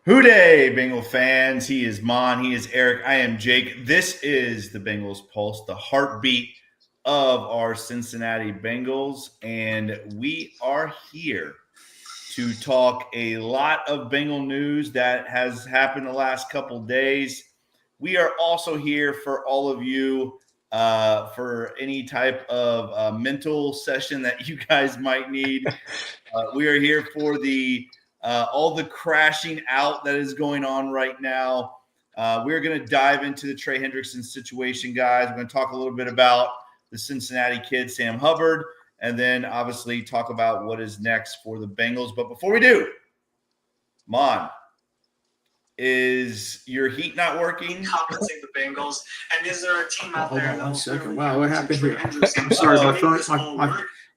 Hooday, Bengal fans. He is Mon. He is Eric. I am Jake. This is the Bengals Pulse, the heartbeat of our Cincinnati Bengals. And we are here to talk a lot of Bengal news that has happened the last couple days. We are also here for all of you for any type of mental session that you guys might need. We are here for all the crashing out that is going on right now. We're going to dive into the Trey Hendrickson situation, guys. We're going to talk a little bit about the Cincinnati kid, Sam Hubbard, and then obviously talk about what is next for the Bengals. But before we do, Mon, is your heat not working? Compensate the Bengals, and is there a team out there? Hold on 1 second. Wow, what happened here? I'm sorry, my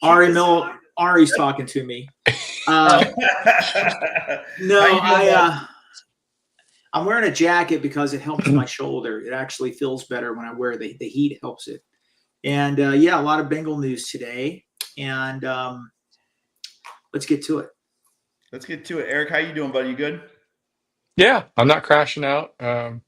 phone. Ari's talking to me. I'm wearing a jacket because it helps my shoulder. It actually feels better when I wear the heat helps it. And a lot of Bengal news today. And let's get to it. Let's get to it. Eric, how you doing, buddy? You good? Yeah, I'm not crashing out. The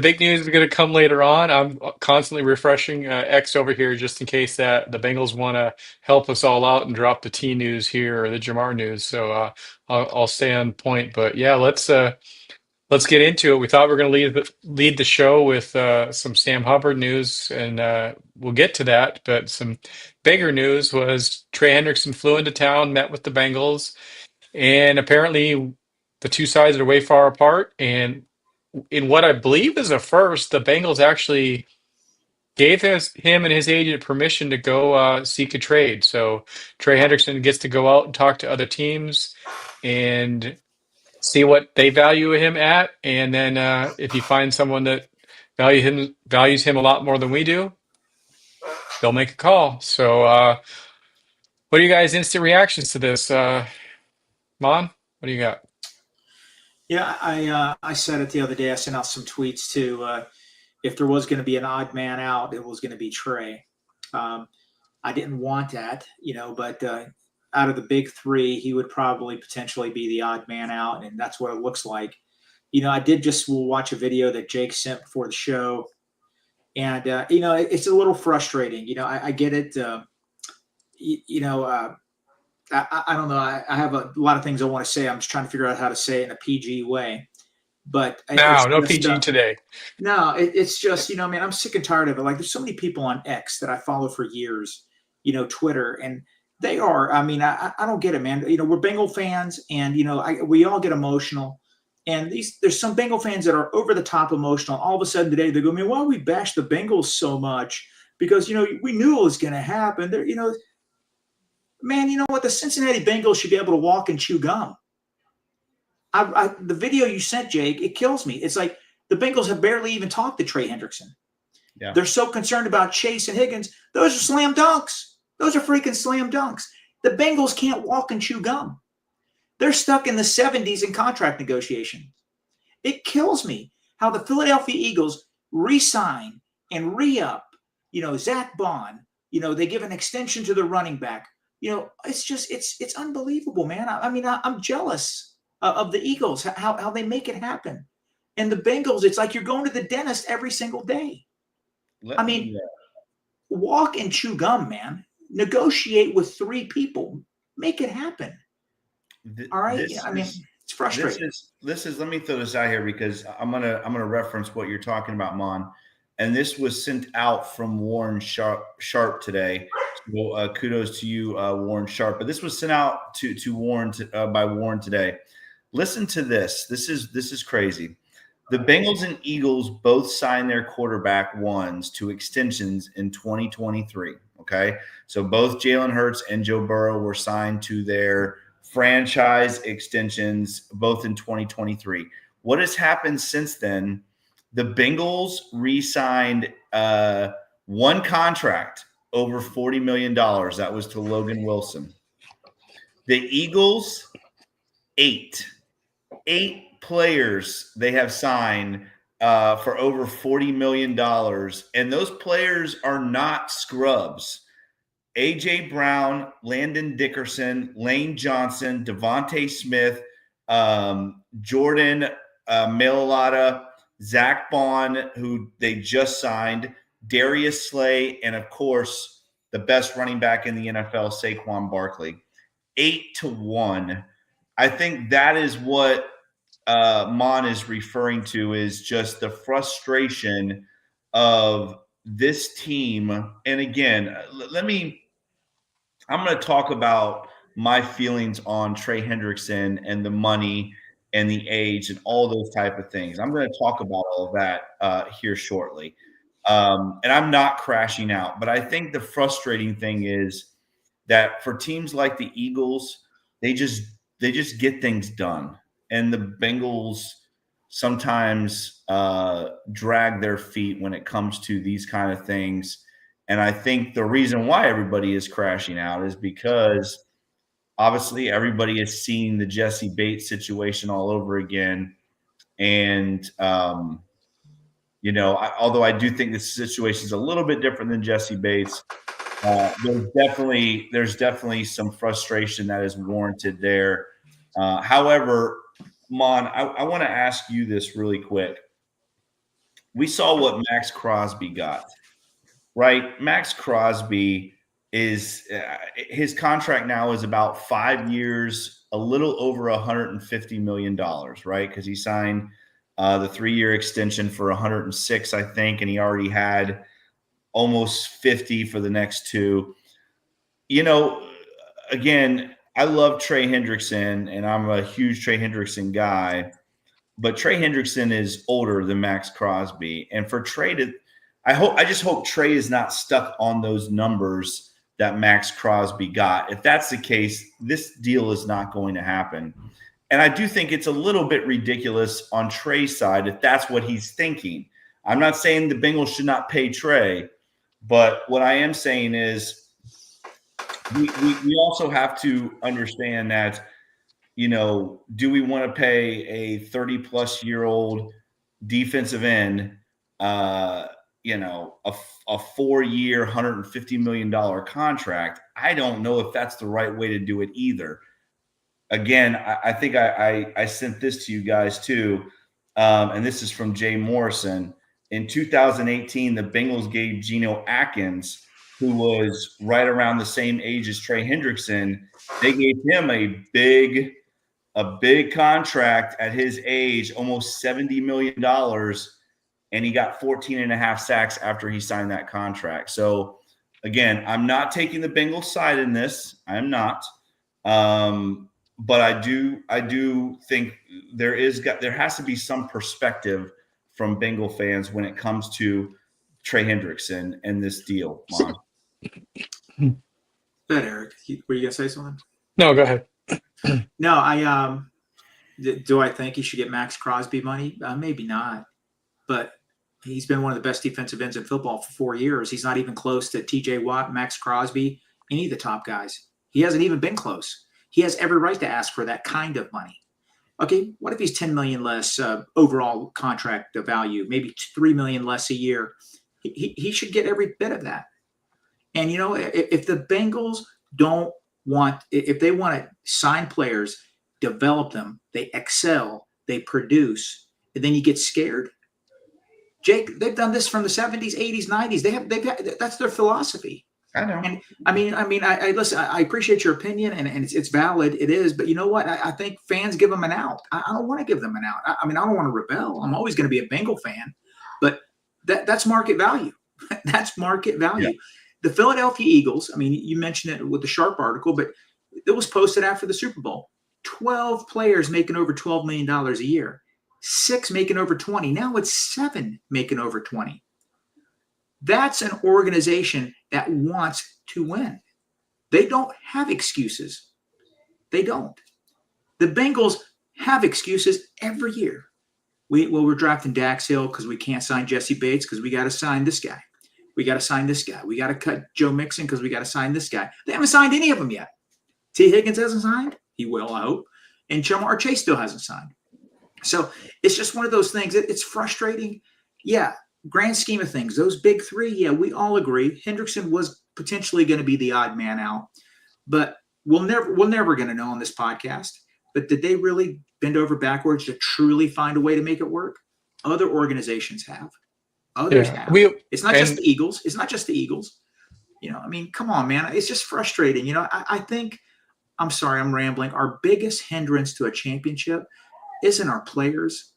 big news is going to come later on. I'm constantly refreshing X over here just in case that the Bengals want to help us all out and drop the T news here or the Jamar news. So I'll stay on point. But yeah, let's get into it. We thought we were going to lead the show with some Sam Hubbard news, and we'll get to that. But some bigger news was Trey Hendrickson flew into town, met with the Bengals, and apparently the two sides are way far apart. And in what I believe is a first, the Bengals actually gave him and his agent permission to go seek a trade. So Trey Hendrickson gets to go out and talk to other teams and see what they value him at. And then if he finds someone that values him a lot more than we do, they'll make a call. So what are you guys' instant reactions to this? Mon, what do you got? Yeah, I said it the other day. I sent out some tweets too. If there was going to be an odd man out, it was going to be Trey. I didn't want that, but out of the big three, he would probably potentially be the odd man out, and that's what it looks like. I did just watch a video that Jake sent before the show, and it's a little frustrating. I get it. I don't know. I have a lot of things I want to say. I'm just trying to figure out how to say it in a PG way. But No PG today. No, it's just, man, I'm sick and tired of it. Like, there's so many people on X that I follow for years, Twitter, and they are, I don't get it, man. We're Bengal fans, and, we all get emotional. And there's some Bengal fans that are over the top emotional. All of a sudden today, they go, man, why do we bash the Bengals so much? Because, we knew it was going to happen. Man, you know what? The Cincinnati Bengals should be able to walk and chew gum. The video you sent, Jake, it kills me. It's like the Bengals have barely even talked to Trey Hendrickson. Yeah. They're so concerned about Chase and Higgins. Those are slam dunks. Those are freaking slam dunks. The Bengals can't walk and chew gum. They're stuck in the 70s in contract negotiation. It kills me how the Philadelphia Eagles re-sign and re-up, Zach Bond. They give an extension to the running back. It's unbelievable, man. I'm jealous of the Eagles, how they make it happen. And the Bengals, it's like you're going to the dentist every single day. Walk and chew gum, man. Negotiate with three people. Make it happen. All right? It's frustrating. This is let me throw this out here because I'm gonna reference what you're talking about, Mon. And this was sent out from Warren Sharp today. So, kudos to you, Warren Sharp. But this was sent out to Warren by Warren today. Listen to this. This is crazy. The Bengals and Eagles both signed their quarterback ones to extensions in 2023. Okay, so both Jalen Hurts and Joe Burrow were signed to their franchise extensions both in 2023. What has happened since then? The Bengals re-signed one contract over $40 million. That was to Logan Wilson. The Eagles, eight players they have signed for over $40 million. And those players are not scrubs. A.J. Brown, Landon Dickerson, Lane Johnson, Devontae Smith, Jordan Mailata, Zach Bond, who they just signed, Darius Slay, and of course, the best running back in the NFL, Saquon Barkley. 8-1. I think that is what Mon is referring to, is just the frustration of this team. And again, I'm going to talk about my feelings on Trey Hendrickson and the money and the age and all those type of things. I'm going to talk about all of that here shortly. And I'm not crashing out, but I think the frustrating thing is that for teams like the Eagles, they just get things done. And the Bengals sometimes drag their feet when it comes to these kind of things. And I think the reason why everybody is crashing out is because obviously everybody is seeing the Jesse Bates situation all over again. And, although I do think this situation is a little bit different than Jesse Bates, there's definitely some frustration that is warranted there. However, Mon, I want to ask you this really quick. We saw what Max Crosby got, right? Max Crosby is his contract now is about 5 years, a little over $150 million, right? Because he signed the 3-year extension for 106, I think, and he already had almost 50 for the next 2. Again, I love Trey Hendrickson, and I'm a huge Trey Hendrickson guy, but Trey Hendrickson is older than Max Crosby. And for Trey I just hope Trey is not stuck on those numbers that Max Crosby got. If that's the case, this deal is not going to happen. And I do think it's a little bit ridiculous on Trey's side if that's what he's thinking. I'm not saying the Bengals should not pay Trey, but what I am saying is we also have to understand that, do we want to pay a 30-plus-year-old defensive end, a 4-year, $150 million contract? I don't know if that's the right way to do it either. Again, I think I sent this to you guys too, and this is from Jay Morrison. In 2018, the Bengals gave Geno Atkins, who was right around the same age as Trey Hendrickson, they gave him a big contract at his age, almost $70 million, and he got 14 and a half sacks after he signed that contract. So, again, I'm not taking the Bengals side in this. I am not. But I do think there has to be some perspective from Bengal fans when it comes to Trey Hendrickson and this deal. Mom. Go ahead, Eric. Were you gonna say something? No, go ahead. No, do I think he should get Max Crosby money? Maybe not, but he's been one of the best defensive ends in football for 4 years. He's not even close to T.J. Watt, Max Crosby, any of the top guys. He hasn't even been close. He has every right to ask for that kind of money. Okay, what if he's $10 million less overall contract value, maybe $3 million less a year? He should get every bit of that. And, if the Bengals if they want to sign players, develop them, they excel, they produce, and then you get scared. Jake, they've done this from the 70s, 80s, 90s. That's their philosophy. I know. And I listen, I appreciate your opinion and it's valid. It is. But you know what? I think fans give them an out. I don't want to give them an out. I don't want to rebel. I'm always going to be a Bengal fan, but that's market value. That's market value. Yeah. The Philadelphia Eagles, you mentioned it with the Sharp article, but it was posted after the Super Bowl. 12 players making over $12 million a year, 6 making over 20. Now it's 7 making over 20. That's an organization that wants to win. They don't have excuses. They don't. The Bengals have excuses every year. We're drafting Dax Hill because we can't sign Jesse Bates because we got to sign this guy. We got to sign this guy. We got to cut Joe Mixon because we got to sign this guy. They haven't signed any of them yet. T. Higgins hasn't signed. He will, I hope. And Jamar Chase still hasn't signed. So it's just one of those things. It's frustrating. Yeah, grand scheme of things, those big 3, yeah, we all agree. Hendrickson was potentially going to be the odd man out. But we're never going to know on this podcast. But did they really bend over backwards to truly find a way to make it work? Other organizations have. Others Yeah. have. It's not just the Eagles. It's not just the Eagles. I mean, come on, man. It's just frustrating. I think, I'm sorry, I'm rambling. Our biggest hindrance to a championship isn't our players.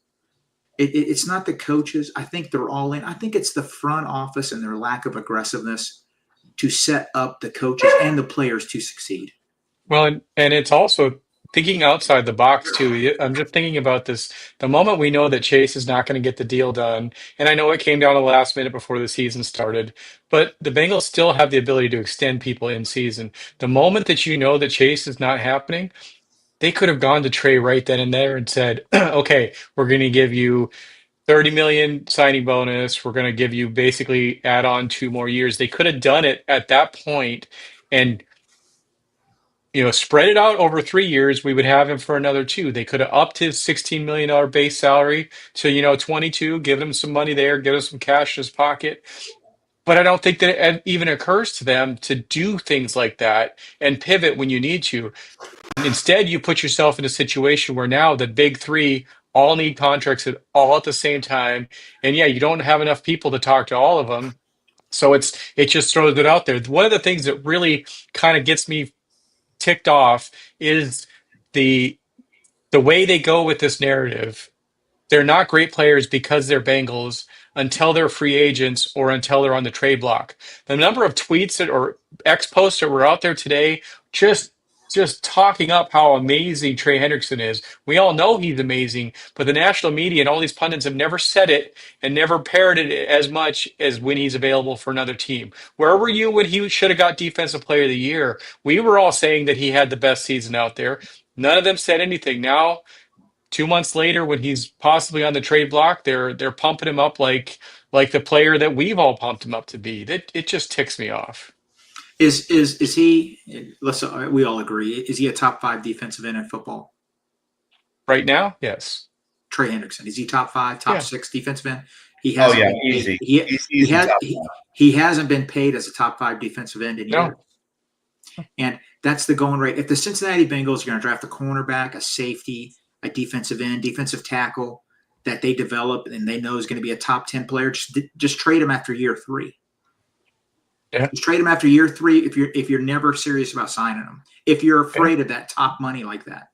It's not the coaches. I think they're all in. I think it's the front office and their lack of aggressiveness to set up the coaches and the players to succeed. Well, and it's also thinking outside the box too. I'm just thinking about this. The moment we know that Chase is not going to get the deal done, and I know it came down to the last minute before the season started, but the Bengals still have the ability to extend people in season. The moment that you know that Chase is not happening, they could have gone to Trey right then and there and said, "Okay, we're going to give you 30 million signing bonus. We're going to give you basically add on 2 more years." They could have done it at that point and spread it out over 3 years. We would have him for another two. They could have upped his $16 million base salary to 22, give him some money there, give him some cash in his pocket. But I don't think that it even occurs to them to do things like that and pivot when you need to. Instead, you put yourself in a situation where now the big three all need contracts all at the same time. And yeah, you don't have enough people to talk to all of them. So it just throws it out there. One of the things that really kind of gets me ticked off is the way they go with this narrative. They're not great players because they're Bengals until they're free agents or until they're on the trade block. The number of tweets or X posts that were out there today just talking up how amazing Trey Hendrickson is. We all know he's amazing, but the national media and all these pundits have never said it and never parroted it as much as when he's available for another team. Where were you when he should have got Defensive Player of the Year? We were all saying that he had the best season out there. None of them said anything. Now, 2 months later, when he's possibly on the trade block, they're pumping him up like the player that we've all pumped him up to be. It just ticks me off. Is he? We all agree. Is he a top 5 defensive end in football Right now? Yes. Trey Hendrickson, is he top 5, top Yeah. 6 defensive end? He hasn't. Easy. He hasn't been paid as a top 5 defensive end in years. No. And that's the going rate. If the Cincinnati Bengals are going to draft a cornerback, a safety, a defensive end, defensive tackle that they develop and they know is going to be a top 10 player, just trade him after year 3. Yeah. Just trade him after year 3 if you're never serious about signing him. If you're afraid of that top money like that.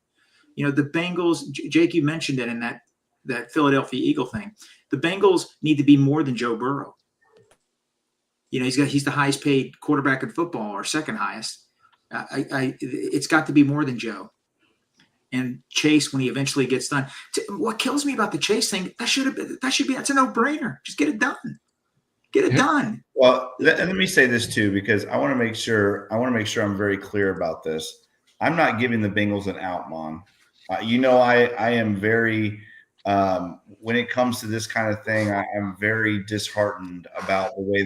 The Bengals, Jake, you mentioned it in that Philadelphia Eagle thing. The Bengals need to be more than Joe Burrow. He's the highest paid quarterback in football, or second highest. It's got to be more than Joe. And Chase, when he eventually gets done, what kills me about the Chase thing, that's a no-brainer. Just get it done. Get it done. Well, let me say this too, because I want to make sure I'm very clear about this. I'm not giving the Bengals an out, Mon. I am very when it comes to this kind of thing, I am very disheartened about the way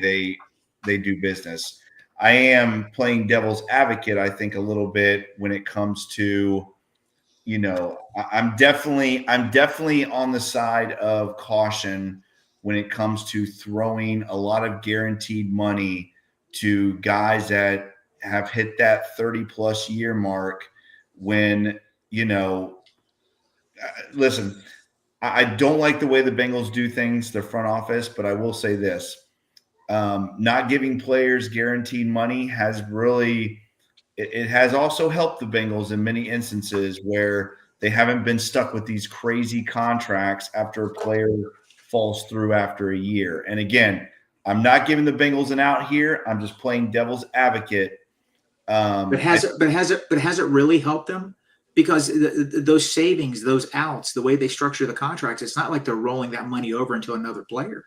they do business. I am playing devil's advocate, I think, a little bit when it comes to, I'm definitely on the side of caution when it comes to throwing a lot of guaranteed money to guys that have hit that 30-plus year mark when, listen, I don't like the way the Bengals do things, their front office, but I will say this. Not giving players guaranteed money has really – it has also helped the Bengals in many instances where they haven't been stuck with these crazy contracts after a player – falls through after a year. And again, I'm not giving the Bengals an out here. I'm just playing devil's advocate. But has it really helped them? Because those savings, those outs, the way they structure the contracts, it's not like they're rolling that money over into another player.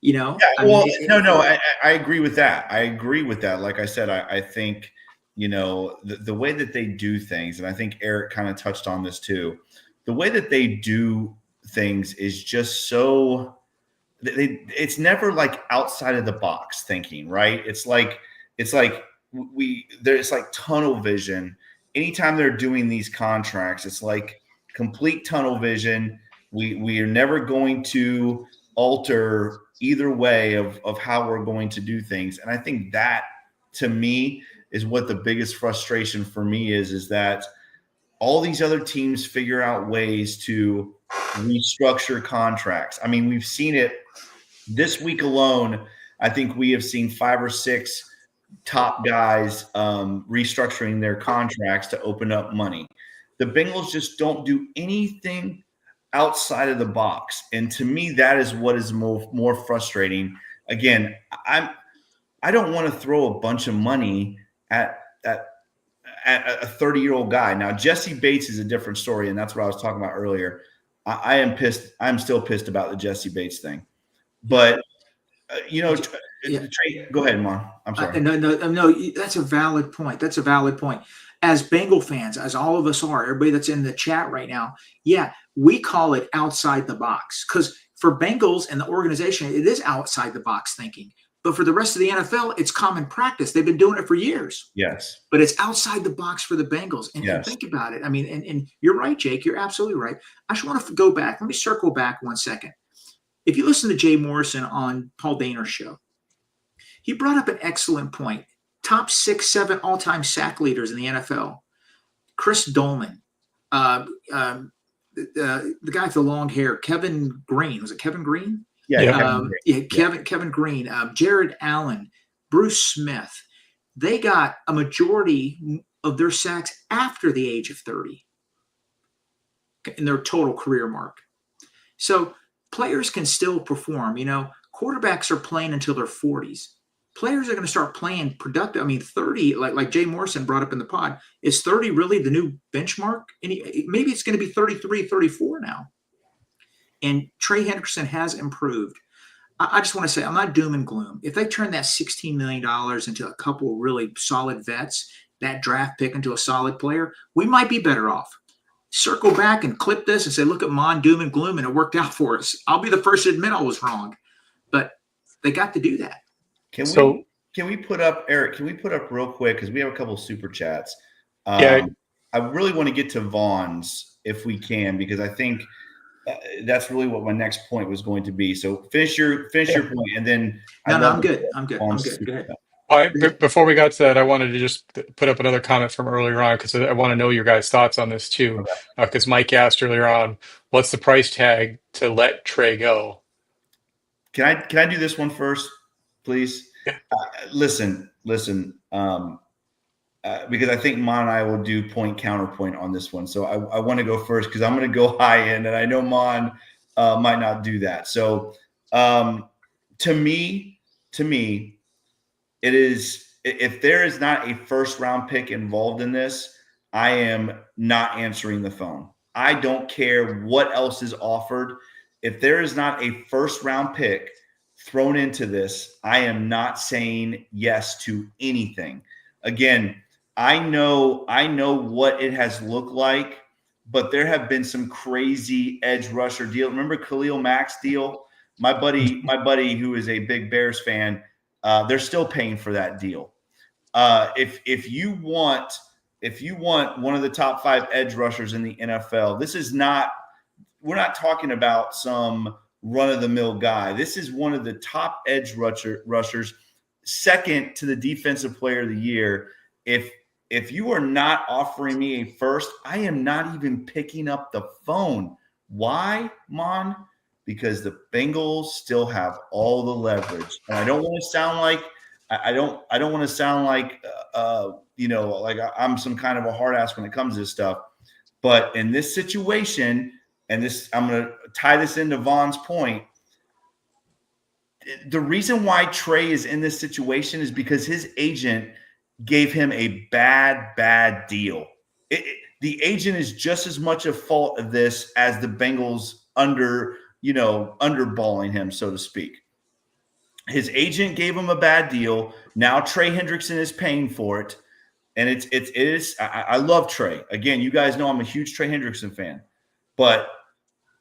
Yeah, I agree with that. Like I said, I think, the way that they do things, and I think Eric kind of touched on this too, the way that they do things is just so it's never like outside of the box thinking, right? It's like there's like tunnel vision. Anytime they're doing these contracts, it's like complete tunnel vision. We are never going to alter either way of how we're going to do things. And I think that to me is what the biggest frustration for me is that all these other teams figure out ways to restructure contracts. I mean, we've seen it this week alone. I think we have seen 5 or 6 top guys restructuring their contracts to open up money. The Bengals just don't do anything outside of the box. And to me, that is what is more frustrating. Again, I don't want to throw a bunch of money at a 30-year-old guy. Now, Jesse Bates is a different story, and that's what I was talking about earlier. I am pissed. I'm still pissed about the Jesse Bates thing. But, Trey, go ahead, Mon. I'm sorry. No, that's a valid point. That's a valid point. As Bengal fans, as all of us are, everybody that's in the chat right now, yeah, we call it outside the box because for Bengals and the organization, it is outside the box thinking. But for the rest of the NFL, it's common practice. They've been doing it for years. Yes. But it's outside the box for the Bengals. And, yes. And think about it. I mean, and you're right, Jake. You're absolutely right. I just want to go back. Let me circle back 1 second. If you listen to Jay Morrison on Paul Dehner's show, he brought up an excellent point. Top 6, 7 all-time sack leaders in the NFL. Chris Dolman, the guy with the long hair, Kevin Green. Was it Kevin Green? Yeah. Kevin Green, Jared Allen, Bruce Smith. They got a majority of their sacks after the age of 30 in their total career mark. So players can still perform. Quarterbacks are playing until their 40s. Players are going to start playing productive. I mean, 30, like Jay Morrison brought up in the pod, is 30 really the new benchmark? And maybe it's going to be 33, 34 now. And Trey Hendrickson has improved. I just want to say, I'm not doom and gloom. If they turn that $16 million into a couple of really solid vets, that draft pick into a solid player, we might be better off. Circle back and clip this and say, look at Mon, doom and gloom, and it worked out for us. I'll be the first to admit I was wrong. But they got to do that. Can we put up, Eric, real quick, because we have a couple of super chats. I really want to get to Vaughn's if we can, because I think that's really what my next point was going to be. So finish your point, and then I'm good. Go ahead. All right, before we got to that, I wanted to just put up another comment from earlier on because I want to know your guys' thoughts on this too. Because Mike asked earlier on, what's the price tag to let Trey go? Can I do this one first, please? Yeah. Listen. Because I think Mon and I will do point counterpoint on this one. So I want to go first because I'm going to go high end, and I know Mon might not do that. So to me, it is, if there is not a first round pick involved in this, I am not answering the phone. I don't care what else is offered. If there is not a first round pick thrown into this, I am not saying yes to anything. Again, I know what it has looked like, but there have been some crazy edge rusher deal. Remember Khalil Mack's deal? My buddy who is a big Bears fan, they're still paying for that deal. If you want one of the top 5 edge rushers in the NFL, we're not talking about some run-of-the-mill guy. This is one of the top edge rushers, second to the defensive player of the year. If you are not offering me a first, I am not even picking up the phone. Why, Mon? Because the Bengals still have all the leverage. And I don't want to sound like I don't want to sound like like I'm some kind of a hard ass when it comes to this stuff. But in this situation, and this, I'm going to tie this into Vaughn's point. The reason why Trey is in this situation is because his agent gave him a bad deal. The agent is just as much a fault of this as the Bengals underballing him, so to speak. His agent gave him a bad deal. Now Trey Hendrickson is paying for it. And it is. I love Trey. Again, you guys know I'm a huge Trey Hendrickson fan. But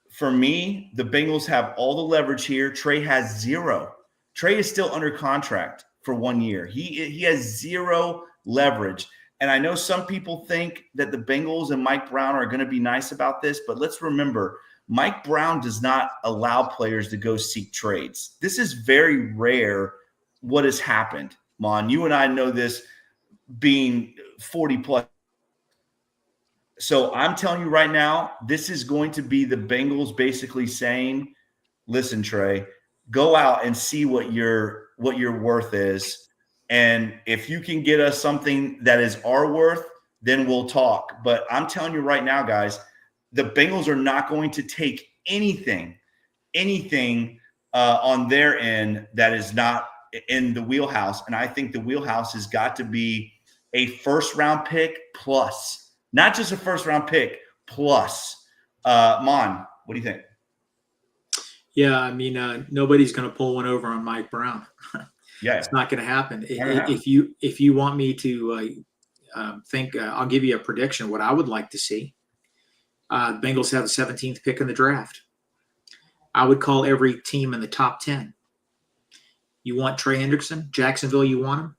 for me, the Bengals have all the leverage here. Trey has zero. Trey is still under contract for 1 year. He has zero leverage. And I know some people think that the Bengals and Mike Brown are going to be nice about this, but let's remember, Mike Brown does not allow players to go seek trades. This is very rare what has happened. Mon. You and I know this being 40 plus. So I'm telling you right now, this is going to be the Bengals basically saying, listen, Trey, go out and see what your worth is. And if you can get us something that is our worth, then we'll talk. But I'm telling you right now, guys, the Bengals are not going to take anything on their end that is not in the wheelhouse. And I think the wheelhouse has got to be a first-round pick plus, not just a first-round pick plus. Mon, what do you think? Yeah, I mean, nobody's going to pull one over on Mike Brown. Yeah, It's not going to happen. Yeah. If you want me to think, I'll give you a prediction. What I would like to see: the Bengals have the 17th pick in the draft. I would call every team in the top 10. You want Trey Hendrickson, Jacksonville? You want him?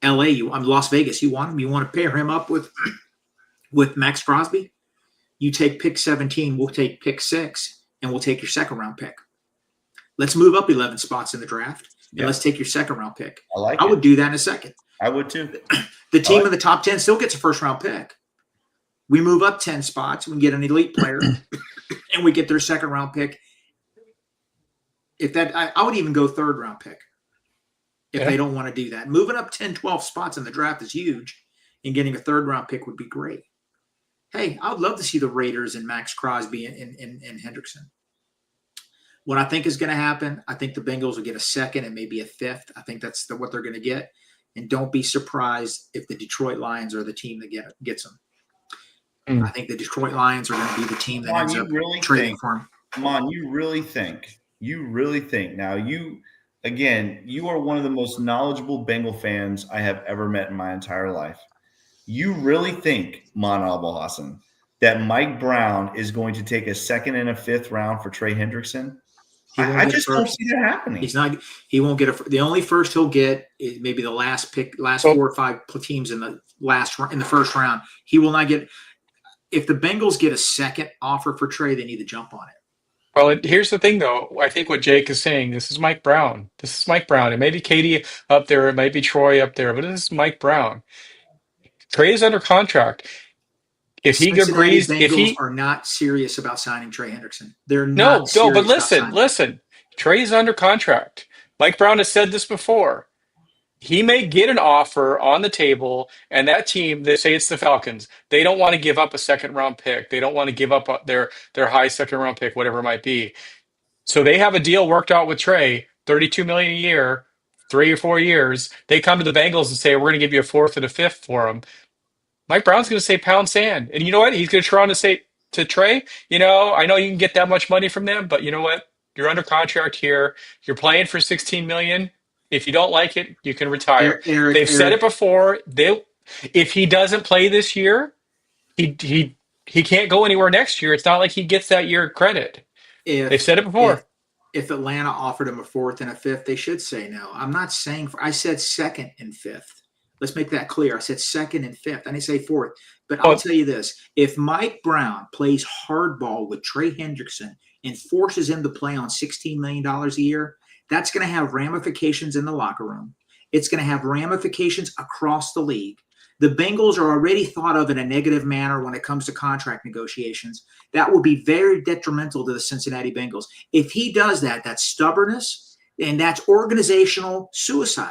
L.A. Las Vegas. You want him? You want to pair him up with Max Crosby? You take pick 17. We'll take pick 6, and we'll take your second-round pick. Let's move up 11 spots in the draft. And let's take your second-round pick. I would do that in a second. I would too. The team in the top 10 still gets a first-round pick. We move up 10 spots. We get an elite player, and we get their second-round pick. I would even go third-round pick if they don't want to do that. Moving up 10, 12 spots in the draft is huge, and getting a third-round pick would be great. Hey, I would love to see the Raiders and Max Crosby and Hendrickson. What I think is going to happen, I think the Bengals will get a second and maybe a fifth. I think that's what they're going to get. And don't be surprised if the Detroit Lions are the team that gets them. I think the Detroit Lions are going to be the team that ends up trading for him. Come on, you really think. Now, you are one of the most knowledgeable Bengal fans I have ever met in my entire life. You really think, Mon Abel-Hassan, that Mike Brown is going to take a second and a fifth round for Trey Hendrickson? I just don't see that happening. He won't get the only first he'll get is maybe the last 4 or 5 teams in the first round. He will not get. If the Bengals get a second offer for Trey, they need to jump on it. Well, here's the thing, though. I think what Jake is saying, this is Mike Brown. It may be Katie up there, it might be Troy up there, but this is Mike Brown. Trey is under contract. If he agrees, Bengals are not serious about signing Trey Hendrickson. They're not. No, but listen. Trey's under contract. Mike Brown has said this before. He may get an offer on the table, and that team, they say it's the Falcons, they don't want to give up a second-round pick. They don't want to give up their high second-round pick, whatever it might be. So they have a deal worked out with Trey, $32 million a year, 3 or 4 years. They come to the Bengals and say, we're going to give you a fourth and a fifth for him. Mike Brown's going to say pound sand. And you know what? He's going to try to say to Trey, I know you can get that much money from them, but you know what? You're under contract here. You're playing for $16 million. If you don't like it, you can retire. They've said it before. If he doesn't play this year, he can't go anywhere next year. It's not like he gets that year credit. They've said it before. If Atlanta offered him a fourth and a fifth, they should say no. I'm not saying I said second and fifth. Let's make that clear. I said second and fifth. I didn't say fourth. But I'll tell you this. If Mike Brown plays hardball with Trey Hendrickson and forces him to play on $16 million a year, that's going to have ramifications in the locker room. It's going to have ramifications across the league. The Bengals are already thought of in a negative manner when it comes to contract negotiations. That will be very detrimental to the Cincinnati Bengals. If he does that, that's stubbornness, and that's organizational suicide.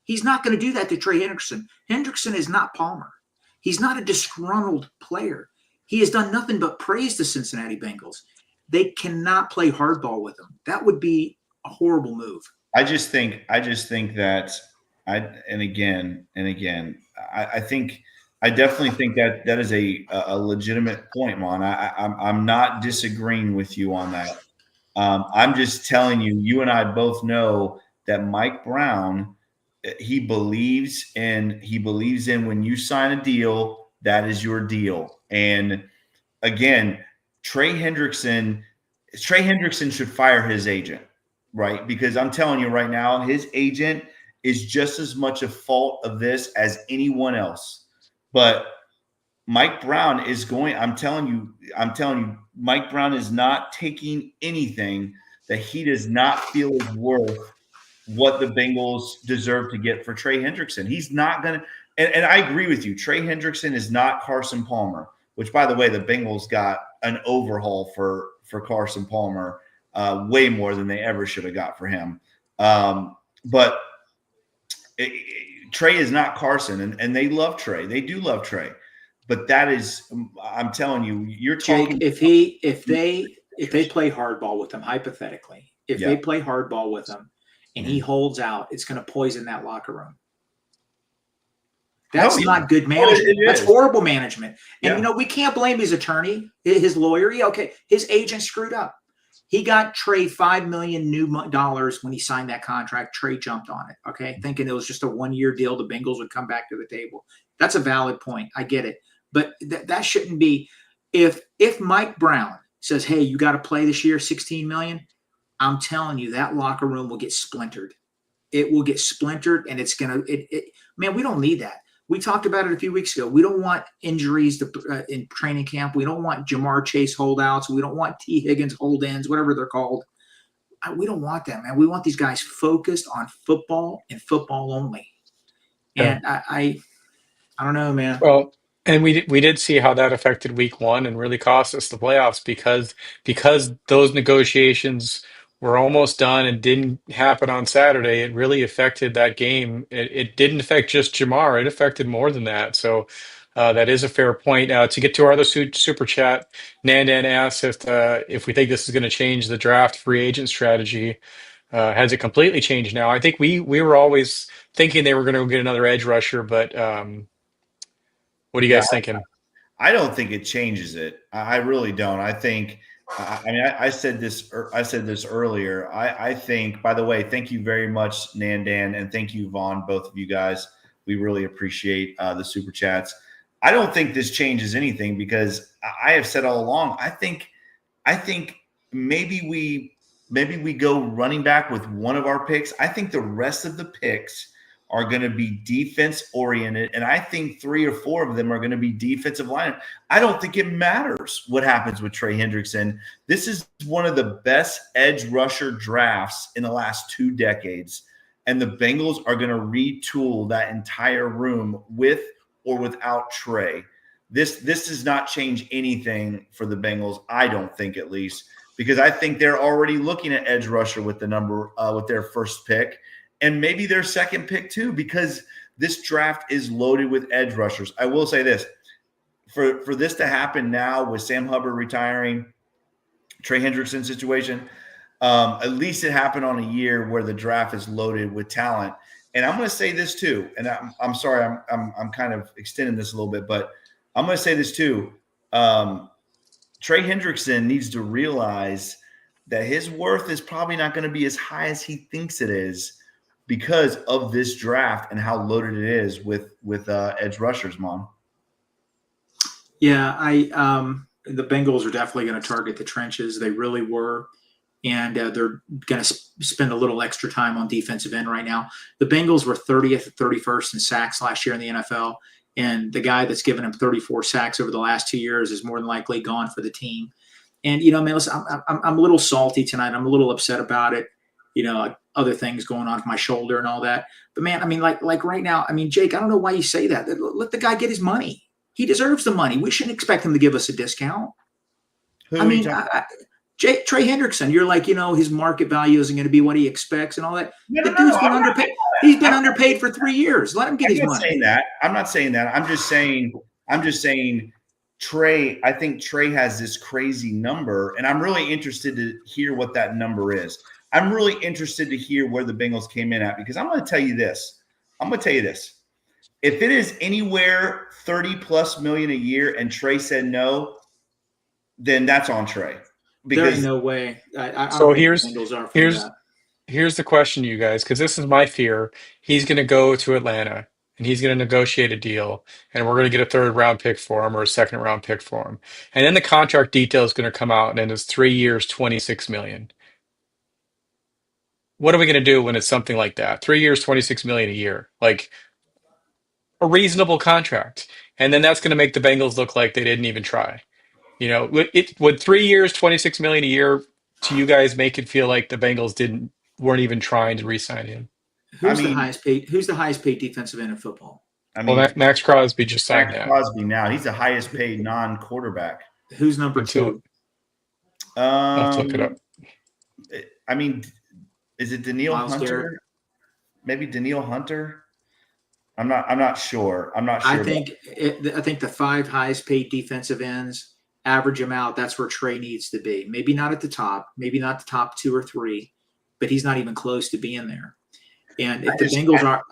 He's not going to do that to Trey Hendrickson. Hendrickson is not Palmer. He's not a disgruntled player. He has done nothing but praise the Cincinnati Bengals. They cannot play hardball with him. That would be a horrible move. I just think that I definitely think that is a legitimate point, Mon. I'm not disagreeing with you on that. I'm just telling you, you and I both know that Mike Brown, he believes in when you sign a deal, that is your deal. And again, Trey Hendrickson should fire his agent, right? Because I'm telling you right now, his agent is just as much a fault of this as anyone else. But Mike Brown is I'm telling you, Mike Brown is not taking anything that he does not feel is worth what the Bengals deserve to get for Trey Hendrickson. He's not going to, and I agree with you. Trey Hendrickson is not Carson Palmer, which, by the way, the Bengals got an overhaul for Carson Palmer, way more than they ever should have got for him. But Trey is not Carson, and they love Trey. They do love Trey. But that is, I'm telling you, you're talking. Jake, if they play hardball with him, hypothetically, if they play hardball with him and he holds out, it's going to poison that locker room. That's not good management. That's horrible management. And, we can't blame his attorney, his lawyer. His agent screwed up. He got Trey $5 million new dollars when he signed that contract. Trey jumped on it, thinking it was just a one-year deal. The Bengals would come back to the table. That's a valid point. I get it. But that shouldn't be. If Mike Brown says, hey, you got to play this year, $16 million, I'm telling you, that locker room will get splintered. It will get splintered, and it's going to – man, we don't need that. We talked about it a few weeks ago. We don't want injuries in training camp. We don't want Jamar Chase holdouts. We don't want T. Higgins hold-ins, whatever they're called. We don't want that, man. We want these guys focused on football and football only. And I don't know, man. Well, and we did see how that affected week one and really cost us the playoffs because those negotiations were almost done and didn't happen on Saturday. It really affected that game. It didn't affect just Jamar. It affected more than that. So that is a fair point. To get to our other super chat, Nandan asks if we think this is going to change the draft free agent strategy. Has it completely changed now? I think we were always thinking they were going to get another edge rusher, but what are you guys thinking? I don't think it changes it. I really don't. I think. I said this. I said this earlier. I think. By the way, thank you very much, Nandan, and thank you, Vaughn. Both of you guys. We really appreciate the super chats. I don't think this changes anything because I have said all along. I think maybe we go running back with one of our picks. I think the rest of the picks are going to be defense oriented. And I think 3 or 4 of them are going to be defensive line. I don't think it matters what happens with Trey Hendrickson. This is one of the best edge rusher drafts in the last 2 decades. And the Bengals are going to retool that entire room with or without Trey. This does not change anything for the Bengals. I don't think, at least, because I think they're already looking at edge rusher with the number with their first pick. And maybe their second pick too, because this draft is loaded with edge rushers. I will say this, for this to happen now with Sam Hubbard retiring, Trey Hendrickson situation, at least it happened on a year where the draft is loaded with talent. And I'm going to say this too, and I'm sorry, I'm kind of extending this a little bit, but I'm going to say this too. Trey Hendrickson needs to realize that his worth is probably not going to be as high as he thinks it is, because of this draft and how loaded it is with edge rushers, Mom. Yeah, the Bengals are definitely going to target the trenches. They really were. And they're going to spend a little extra time on defensive end right now. The Bengals were 30th and 31st in sacks last year in the NFL. And the guy that's given him 34 sacks over the last 2 years is more than likely gone for the team. And, man, listen, I'm a little salty tonight. I'm a little upset about it. Other things going on with my shoulder and all that. But man, I mean, like right now, I mean, Jake, I don't know why you say that. Let the guy get his money. He deserves the money. We shouldn't expect him to give us a discount. Trey Hendrickson, you're like, his market value isn't going to be what he expects and all that. The dude's been underpaid. He's been underpaid for 3 years. Let him get his money. I'm not saying that. I'm just saying Trey, I think Trey has this crazy number, and I'm really interested to hear what that number is. I'm really interested to hear where the Bengals came in at, because I'm going to tell you this. If it is anywhere 30+ million a year and Trey said no, then that's on Trey. Because there's no way. So here's the question, you guys, because this is my fear. He's going to go to Atlanta and he's going to negotiate a deal, and we're going to get a 3rd round pick for him or a 2nd round pick for him. And then the contract detail is going to come out, and it's 3 years, $26 million. What are we going to do when it's something like that? 3 years, $26 million a year, like a reasonable contract. And then that's going to make the Bengals look like they didn't even try. Would 3 years, $26 million a year to you guys make it feel like the Bengals didn't weren't even trying to re-sign him. I Who's the mean, highest paid? Who's the highest paid defensive end in football? I Well, mean, Max Crosby just signed Max that Crosby now. He's the highest paid non-quarterback. Who's number until two? I'll have to look it up. Um, I mean, is it Daniil Miles Hunter? Garrett. Maybe Daniil Hunter. I'm not sure. I'm not I sure. think the five highest paid defensive ends, average them out. That's where Trey needs to be. Maybe not at the top. Maybe not the top 2 or 3, but he's not even close to being there. And if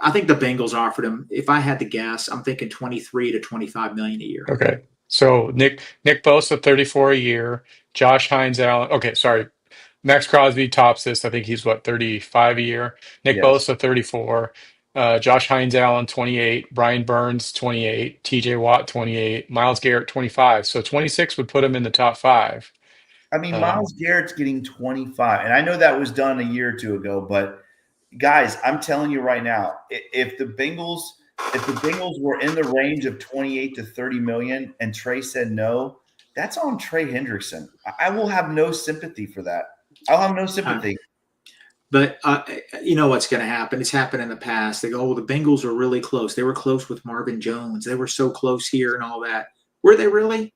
I think the Bengals offered him. If I had to guess, I'm thinking 23 to 25 million a year. Okay. So Nick Bosa 34 a year, Josh Hines Allen. Okay, sorry. Max Crosby tops this. I think he's what 35 a year. Nick Yes. Bosa 34, Josh Hines Allen 28, Brian Burns 28, TJ Watt 28, Miles Garrett 25. So 26 would put him in the top 5. I mean, Um, Miles Garrett's getting 25, and I know that was done a year or two ago, but guys, I'm telling you right now, if the Bengals were in the range of 28 to 30 million and Trey said no, that's on Trey Hendrickson. I will have no sympathy for that. I'll have no sympathy. But you know what's going to happen? It's happened in the past. They go, "Oh, the Bengals are really close. They were close with Marvin Jones. They were so close here and all that." Were they really?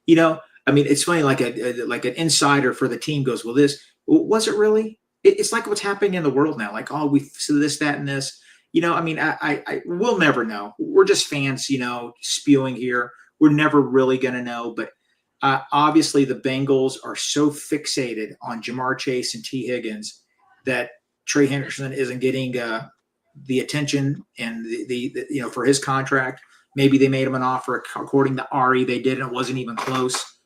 You know, I mean, it's funny. Like an insider for the team goes, "Well, this was it really?" It's like what's happening in the world now. Like, oh, we so this, that, and this. You know, I mean, I we'll never know. We're just fans, you know, spewing here. We're never really going to know. But obviously, the Bengals are so fixated on Jamar Chase and T. Higgins that Trey Hendrickson isn't getting the attention and the you know, for his contract. Maybe they made him an offer according to Ari. They didn't. It wasn't even close.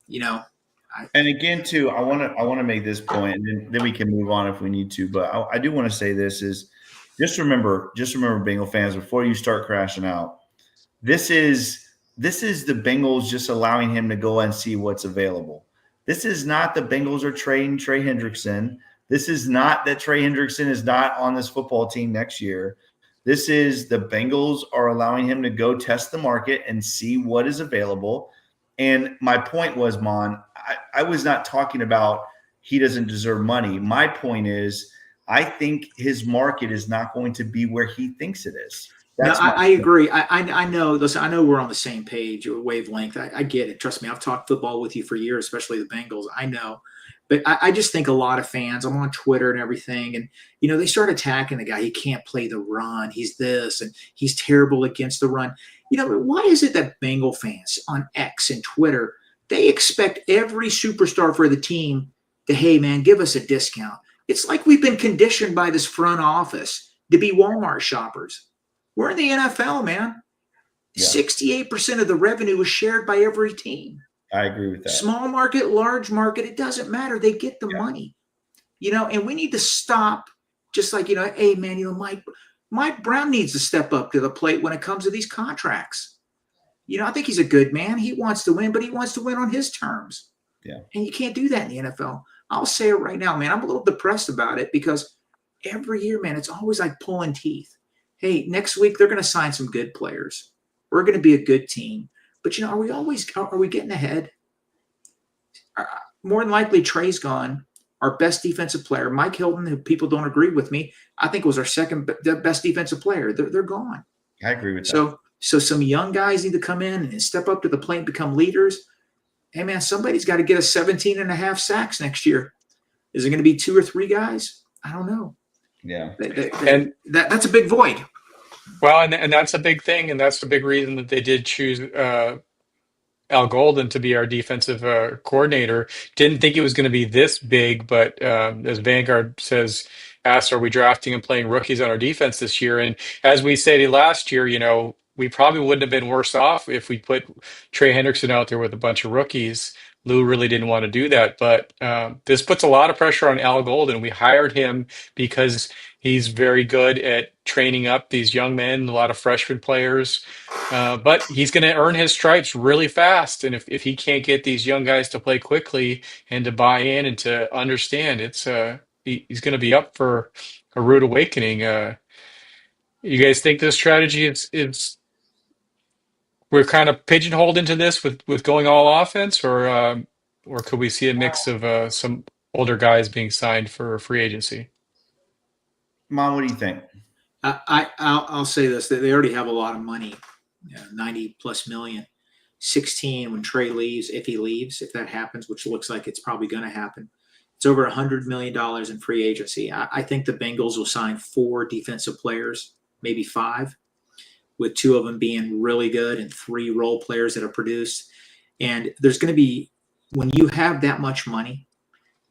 You know. And again, too, I want to make this point, and then we can move on if we need to. But I do want to say this is just remember, Bengal fans, before you start crashing out, this is the Bengals just allowing him to go and see what's available. This is not the Bengals are trading Trey Hendrickson. This is not that Trey Hendrickson is not on this football team next year. This is the Bengals are allowing him to go test the market and see what is available. And my point was, Mon, I was not talking about he doesn't deserve money. My point is, I think his market is not going to be where he thinks it is. I agree. I know. Listen, I know we're on the same page or wavelength. I get it. Trust me, I've talked football with you for years, especially the Bengals. I know. But I just think a lot of fans, I'm on Twitter and everything, and, you know, they start attacking the guy. He can't play the run. He's this, and he's terrible against the run. You know, why is it that Bengal fans on X and Twitter, they expect every superstar for the team to, hey, man, give us a discount? It's like we've been conditioned by this front office to be Walmart shoppers. We're in the NFL, man. Yeah. 68% of the revenue is shared by every team. I agree with that. Small market, large market, it doesn't matter. They get the money, you know, and we need to stop just like, you know, hey, man, you know, Mike Brown needs to step up to the plate when it comes to these contracts. You know, I think he's a good man. He wants to win, but he wants to win on his terms. Yeah. And you can't do that in the NFL. I'll say it right now, man. I'm a little depressed about it because every year, man, it's always like pulling teeth. Hey, next week they're going to sign some good players. We're going to be a good team. But, you know, are we getting ahead? More than likely, Trey's gone. Our best defensive player, Mike Hilton, who people don't agree with me, I think was our second best defensive player. They're gone. I agree with that. So some young guys need to come in and step up to the plate and become leaders. Hey, man, somebody's got to get us 17 and a half sacks next year. Is it going to be 2 or 3 guys? I don't know. Yeah. And that's a big void. Well, and that's a big thing, and that's the big reason that they did choose Al Golden to be our defensive coordinator. Didn't think it was going to be this big, but as Vanguard says, asked, are we drafting and playing rookies on our defense this year? And as we stated last year, you know, we probably wouldn't have been worse off if we put Trey Hendrickson out there with a bunch of rookies. Lou really didn't want to do that, but this puts a lot of pressure on Al Golden. We hired him because he's very good at training up these young men, a lot of freshman players, but he's going to earn his stripes really fast. And if he can't get these young guys to play quickly and to buy in and to understand, he's going to be up for a rude awakening. You guys think this strategy is we're kind of pigeonholed into this with going all offense, or could we see a mix of some older guys being signed for free agency. Mom, what do you think? I'll say this: that they already have a lot of money, 90 plus million. 16 when Trey leaves, if he leaves, if that happens, which looks like it's probably going to happen. It's over $100 million in free agency. I think the Bengals will sign 4 defensive players, maybe 5, with 2 of them being really good and 3 role players that are produced. And there's going to be, when you have that much money,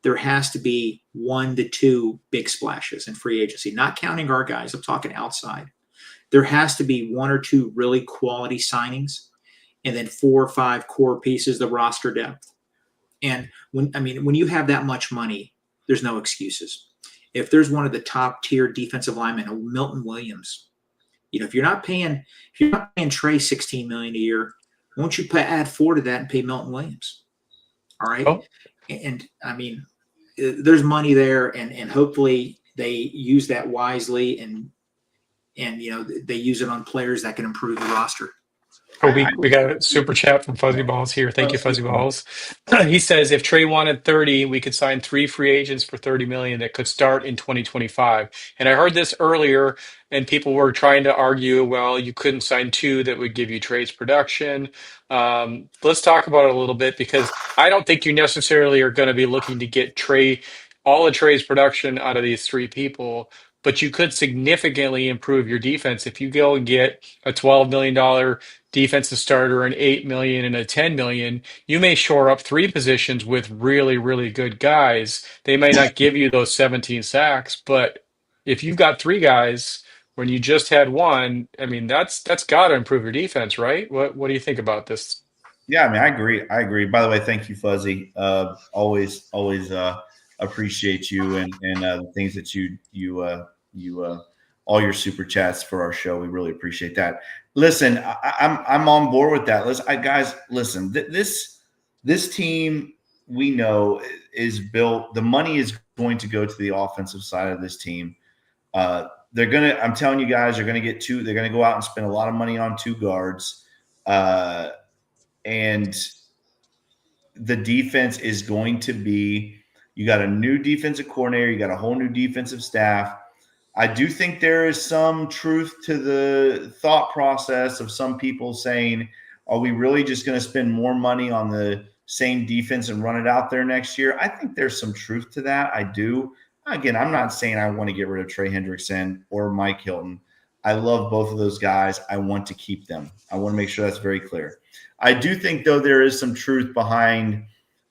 there has to be 1 to 2 big splashes in free agency, not counting our guys. I'm talking outside. There has to be 1 or 2 really quality signings, and then 4 or 5 core pieces, the roster depth. And when you have that much money, there's no excuses. If there's one of the top tier defensive linemen, Milton Williams, if you're not paying Trey $16 million a year, won't you add 4 to that and pay Milton Williams? All right. Oh. And there's money there, and hopefully they use that wisely, and they use it on players that can improve the roster. Oh, we got a super chat from Fuzzy Balls here. Thank you, Fuzzy Balls. He says if Trey wanted 30, we could sign 3 free agents for 30 million that could start in 2025. And I heard this earlier, and people were trying to argue, well, you couldn't sign 2 that would give you Trey's production. Let's talk about it a little bit, because I don't think you necessarily are going to be looking to get all of Trey's production out of these 3 people. But you could significantly improve your defense if you go and get a $12 million defensive starter, an 8 million and a 10 million. You may shore up 3 positions with really, really good guys. They may not give you those 17 sacks, but if you've got 3 guys when you just had 1, I mean, that's got to improve your defense, right? What do you think about this? Yeah, I mean, I agree. By the way, thank you, Fuzzy. Always appreciate you and the things that you all your super chats for our show. We really appreciate that. Listen, I'm on board with that. Guys, listen. This team, we know, is built. The money is going to go to the offensive side of this team. I'm telling you guys, they're gonna get 2. They're gonna go out and spend a lot of money on 2 guards, and the defense is going to be. You got a new defensive coordinator. You got a whole new defensive staff. I do think there is some truth to the thought process of some people saying, are we really just going to spend more money on the same defense and run it out there next year? I think there's some truth to that. I do. Again, I'm not saying I want to get rid of Trey Hendrickson or Mike Hilton. I love both of those guys. I want to keep them. I want to make sure that's very clear. I do think, though, there is some truth behind,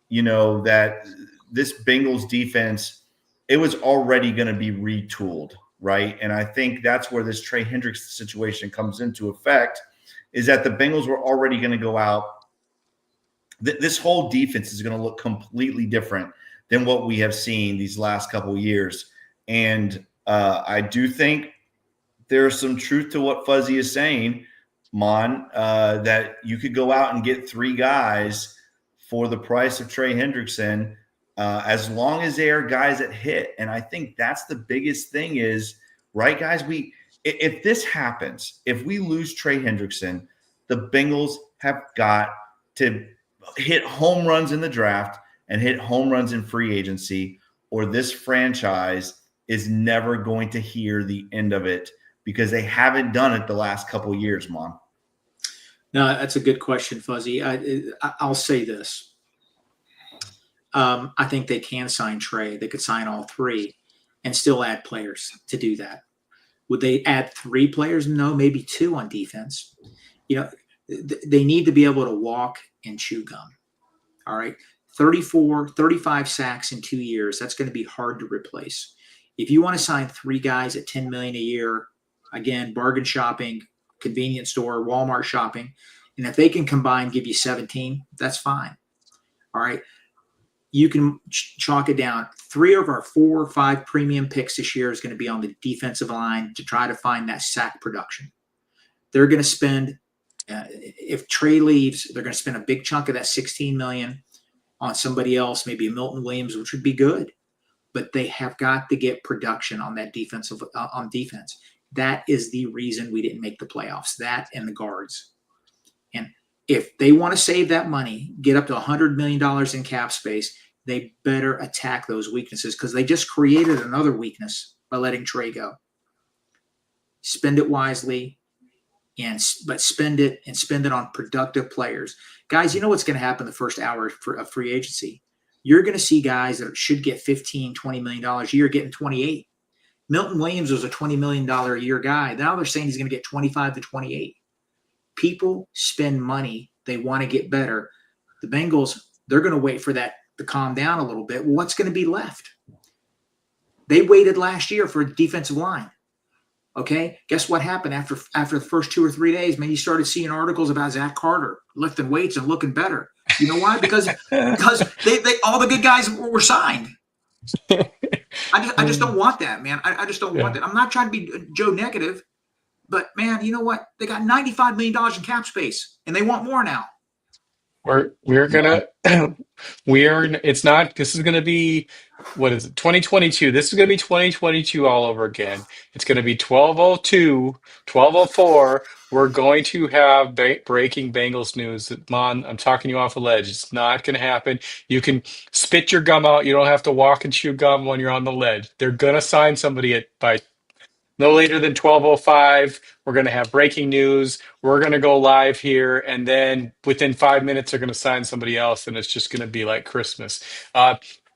that this Bengals defense, it was already going to be retooled, right? And I think that's where this Trey Hendrickson situation comes into effect, is that the Bengals were already going to go out. This whole defense is going to look completely different than what we have seen these last couple of years. And I do think there's some truth to what Fuzzy is saying, Mon, that you could go out and get 3 guys for the price of Trey Hendrickson, as long as they are guys that hit. And I think that's the biggest thing is, right, guys, if this happens, if we lose Trey Hendrickson, the Bengals have got to hit home runs in the draft and hit home runs in free agency, or this franchise is never going to hear the end of it, because they haven't done it the last couple of years, Mom. No, that's a good question, Fuzzy. I'll say this. I think they can sign Trey. They could sign all 3 and still add players to do that. Would they add 3 players? No, maybe 2 on defense. They need to be able to walk and chew gum. All right. 35 sacks in 2 years. That's going to be hard to replace. If you want to sign 3 guys at $10 million a year, again, bargain shopping, convenience store, Walmart shopping, and if they can combine, give you 17, that's fine. All right. You can chalk it down. 3 of our 4 or 5 premium picks this year is going to be on the defensive line to try to find that sack production. They're going to spend, if Trey leaves, they're going to spend a big chunk of that $16 million on somebody else, maybe a Milton Williams, which would be good. But they have got to get production on that on defense. That is the reason we didn't make the playoffs. That and the guards. And if they want to save that money, get up to $100 million in cap space, they better attack those weaknesses because they just created another weakness by letting Trey go. Spend it wisely, but spend it on productive players. Guys, you know what's going to happen the first hour of free agency? You're going to see guys that should get $15, $20 million a year getting 28. Milton Williams was a $20 million a year guy. Now they're saying he's going to get 25 to 28. People spend money. They want to get better. The Bengals, they're going to wait for that to calm down a little bit. Well, what's going to be left? They waited last year for a defensive line. Okay, guess what happened after the first 2 or 3 days? Man, you started seeing articles about Zach Carter lifting weights and looking better. You know why? Because they all the good guys were signed. I just don't want that, man. I just don't want that. I'm not trying to be Joe negative, but man, you know what? They got $95 million in cap space, and they want more now. This is gonna be, what is it, 2022. This is gonna be 2022 all over again. It's gonna be 12:02, 12:04. We're going to have breaking Bengals news. Mon, I'm talking you off a ledge. It's not gonna happen. You can spit your gum out. You don't have to walk and chew gum when you're on the ledge. They're gonna sign somebody by no later than 12:05. We're going to have breaking news. We're going to go live here. And then within 5 minutes, they're going to sign somebody else. And it's just going to be like Christmas.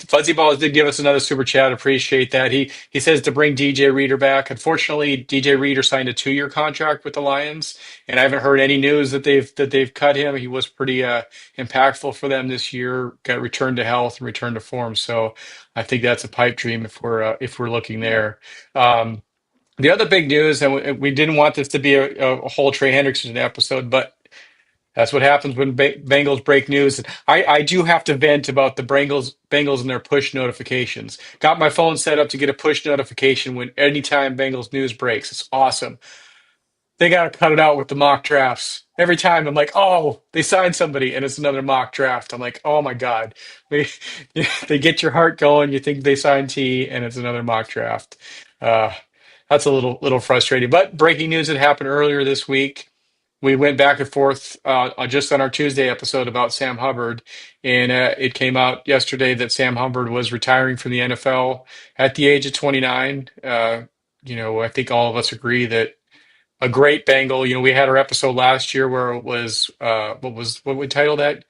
Fuzzy Balls did give us another super chat. Appreciate that. He says to bring DJ Reader back. Unfortunately, DJ Reader signed a 2-year contract with the Lions. And I haven't heard any news that they've cut him. He was pretty impactful for them this year. Got returned to health and returned to form. So I think that's a pipe dream if we're looking there. The other big news, and we didn't want this to be a whole Trey Hendrickson episode, but that's what happens when Bengals break news. I do have to vent about the Bengals and their push notifications. Got my phone set up to get a push notification when anytime Bengals news breaks. It's awesome. They got to cut it out with the mock drafts. Every time I'm like, oh, they signed somebody, and it's another mock draft. I'm like, oh my God. They get your heart going. You think they signed T, and it's another mock draft. That's a little frustrating. But breaking news that happened earlier this week. We went back and forth just on our Tuesday episode about Sam Hubbard, and it came out yesterday that Sam Hubbard was retiring from the NFL at the age of 29. I think all of us agree that a great Bengal. We had our episode last year where it was what we titled that?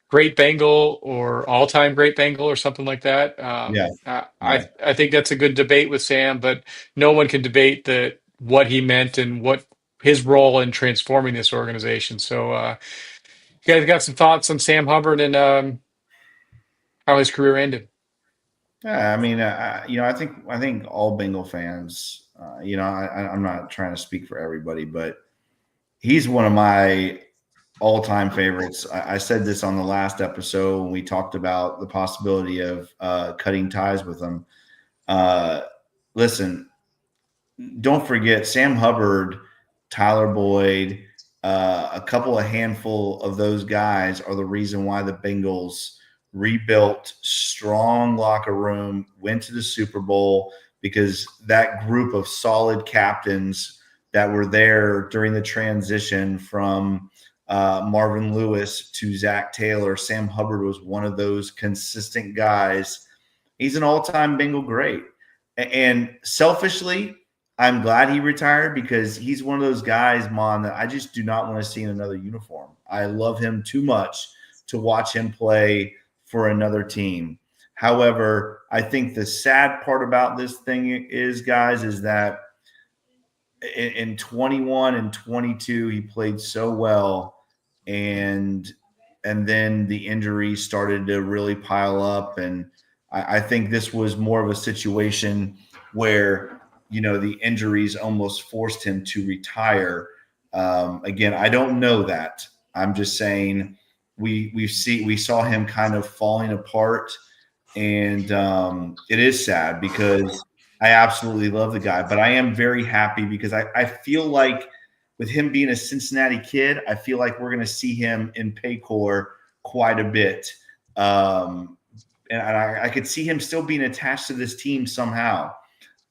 Great Bengal or all-time great Bengal or something like that. Yeah. I think that's a good debate with Sam, but no one can debate what he meant and what his role in transforming this organization. So, you guys got some thoughts on Sam Hubbard and how his career ended? Yeah, I mean, I think all Bengal fans, I'm not trying to speak for everybody, but he's one of my all-time favorites. I said this on the last episode when we talked about the possibility of cutting ties with him. Listen, don't forget Sam Hubbard, Tyler Boyd, a handful of those guys are the reason why the Bengals rebuilt, strong locker room, went to the Super Bowl, because that group of solid captains that were there during the transition from Marvin Lewis to Zach Taylor, Sam Hubbard was one of those consistent guys. He's an all-time Bengal great. And selfishly, I'm glad he retired because he's one of those guys, Mon, that I just do not want to see in another uniform. I love him too much to watch him play for another team. However, I think the sad part about this thing is, guys, is that in 21 and 22, he played so well, and then the injuries started to really pile up. And I think this was more of a situation where, the injuries almost forced him to retire. Again, I don't know that. I'm just saying we saw him kind of falling apart, and it is sad because I absolutely love the guy, but I am very happy because I feel like with him being a Cincinnati kid, I feel like we're going to see him in Paycor quite a bit. And I could see him still being attached to this team somehow.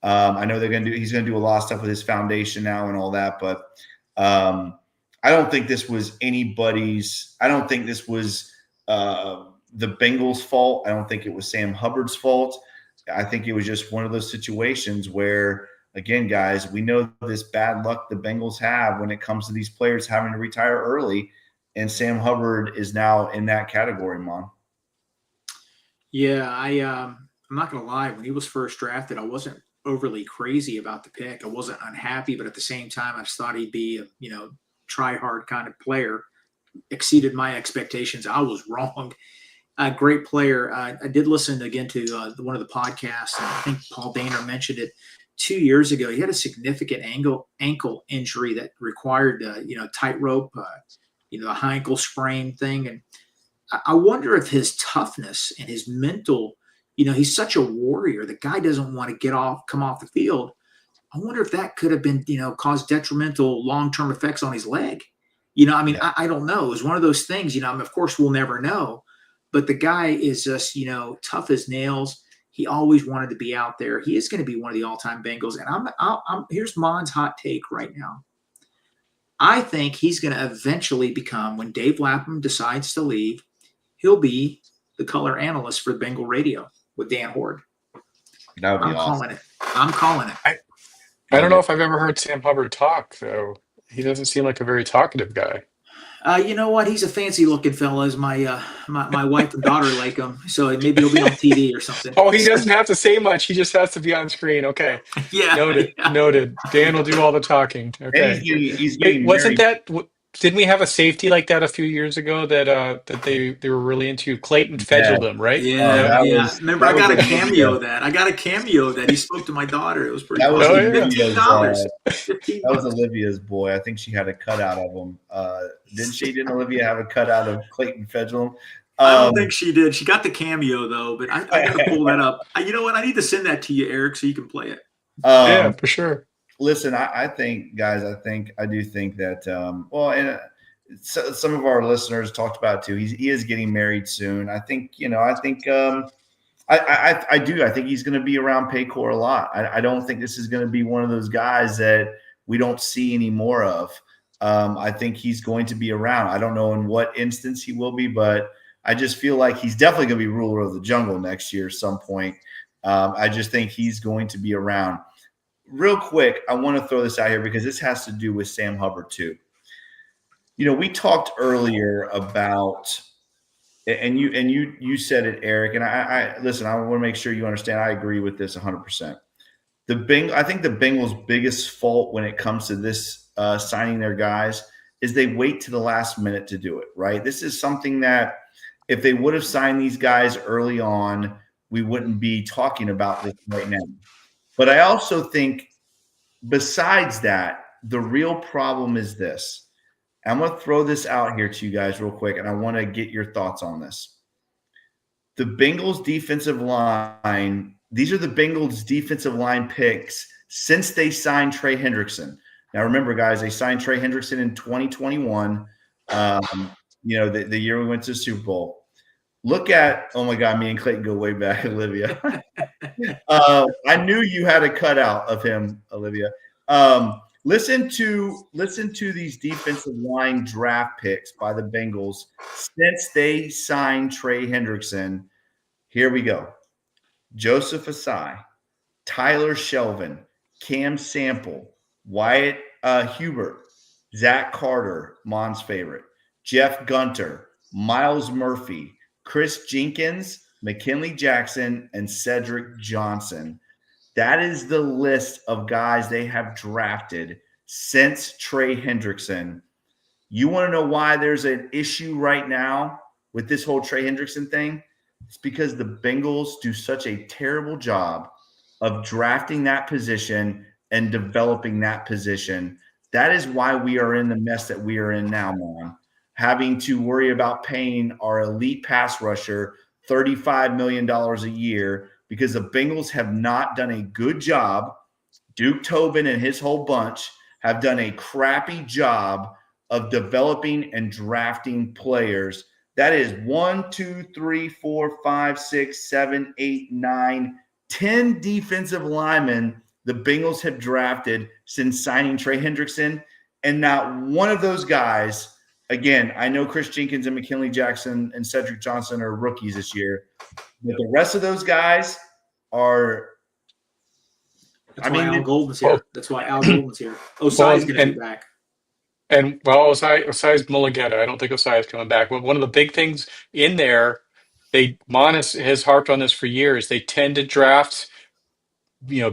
I know he's going to do a lot of stuff with his foundation now and all that, but I don't think this was anybody's. I don't think this was the Bengals' fault. I don't think it was Sam Hubbard's fault. I think it was just one of those situations where, again, guys, we know this bad luck the Bengals have when it comes to these players having to retire early, and Sam Hubbard is now in that category, Mon. Yeah, I'm not gonna lie. When he was first drafted, I wasn't overly crazy about the pick. I wasn't unhappy, but at the same time, I just thought he'd be a try hard kind of player. Exceeded my expectations. I was wrong. A great player. I did listen again to one of the podcasts, and I think Paul Dehner mentioned it 2 years ago. He had a significant ankle injury that required tightrope, the high ankle sprain thing, and I wonder if his toughness and his mental, he's such a warrior. The guy doesn't want to come off the field. I wonder if that could have been, caused detrimental long-term effects on his leg. I don't know. It was one of those things, of course we'll never know, but the guy is just, tough as nails. He always wanted to be out there. He is going to be one of the all-time Bengals. And here's Mon's hot take right now. I think he's going to eventually become, when Dave Lapham decides to leave, he'll be the color analyst for Bengal Radio with Dan Horde. That would be awesome. I'm calling it. I don't know if I've ever heard Sam Hubbard talk, though. He doesn't seem like a very talkative guy. You know what? He's a fancy-looking fella. As my wife and daughter like him, so maybe he'll be on TV or something. Oh, he doesn't have to say much. He just has to be on screen. Okay. Yeah. Noted. Yeah. Noted. Dan will do all the talking. Okay. And he's getting Wasn't married. that? Didn't we have a safety like that a few years ago that they were really into? Clayton fedgled him, right? Yeah. Remember, I got a cameo video. of that. I got a cameo of that. He spoke to my daughter. It was pretty That was cool. Olivia's, $15. that was Olivia's boy. I think she had a cutout of him. Didn't she? Didn't Olivia have a cutout of Clayton Fedgelum? I don't think she did. She got the cameo though, but I got to pull that up. You know what? I need to send that to you, Eric, so you can play it. Yeah, for sure. Listen, I think, guys, I do think that, some of our listeners talked about it too. He is getting married soon. I think he's going to be around Paycor a lot. I don't think this is going to be one of those guys that we don't see any more of. I think he's going to be around. I don't know in what instance he will be, but I just feel like he's definitely going to be ruler of the jungle next year at some point. I just think he's going to be around. Real quick, I want to throw this out here because this has to do with Sam Hubbard too. We talked earlier about, and you said it, Eric, and I listen, I want to make sure you understand. I agree with this 100%. I think the Bengals' biggest fault when it comes to this signing their guys is they wait to the last minute to do it, right? This is something that if they would have signed these guys early on, we wouldn't be talking about this right now. But I also think besides that, the real problem is this. I'm going to throw this out here to you guys real quick, and I want to get your thoughts on this. The Bengals defensive line, these are the Bengals defensive line picks since they signed Trey Hendrickson. Now, remember, guys, they signed Trey Hendrickson in 2021, the year we went to the Super Bowl. Look at, oh my God, me and Clayton go way back, Olivia. I knew you had a cutout of him, Olivia. Listen to these defensive line draft picks by the Bengals since they signed Trey Hendrickson. Here we go. Joseph Asai, Tyler Shelvin, Cam Sample, Wyatt Hubert, Zach Carter, Mon's favorite, Jeff Gunter, Miles Murphy, Chris Jenkins, McKinley Jackson, and Cedric Johnson. That is the list of guys they have drafted since Trey Hendrickson. You want to know why there's an issue right now with this whole Trey Hendrickson thing? It's because the Bengals do such a terrible job of drafting that position and developing that position. That is why we are in the mess that we are in now, man. Having to worry about paying our elite pass rusher $35 million a year because the Bengals have not done a good job. Duke Tobin and his whole bunch have done a crappy job of developing and drafting players. That is 1, 2, 3, 4, 5, 6, 7, 8, 9, 10 defensive linemen the Bengals have drafted since signing Trey Hendrickson, and not one of those guys again, I know Chris Jenkins and McKinley Jackson and Cedric Johnson are rookies this year, but the rest of those guys are. That's why Al Golden's here. Well, That's why Al Golden's here. Osai's well, going to be back. and well, Osai's Mulligetta. I don't think Osai's coming back. But one of the big things in there, has harped on this for years. They tend to draft,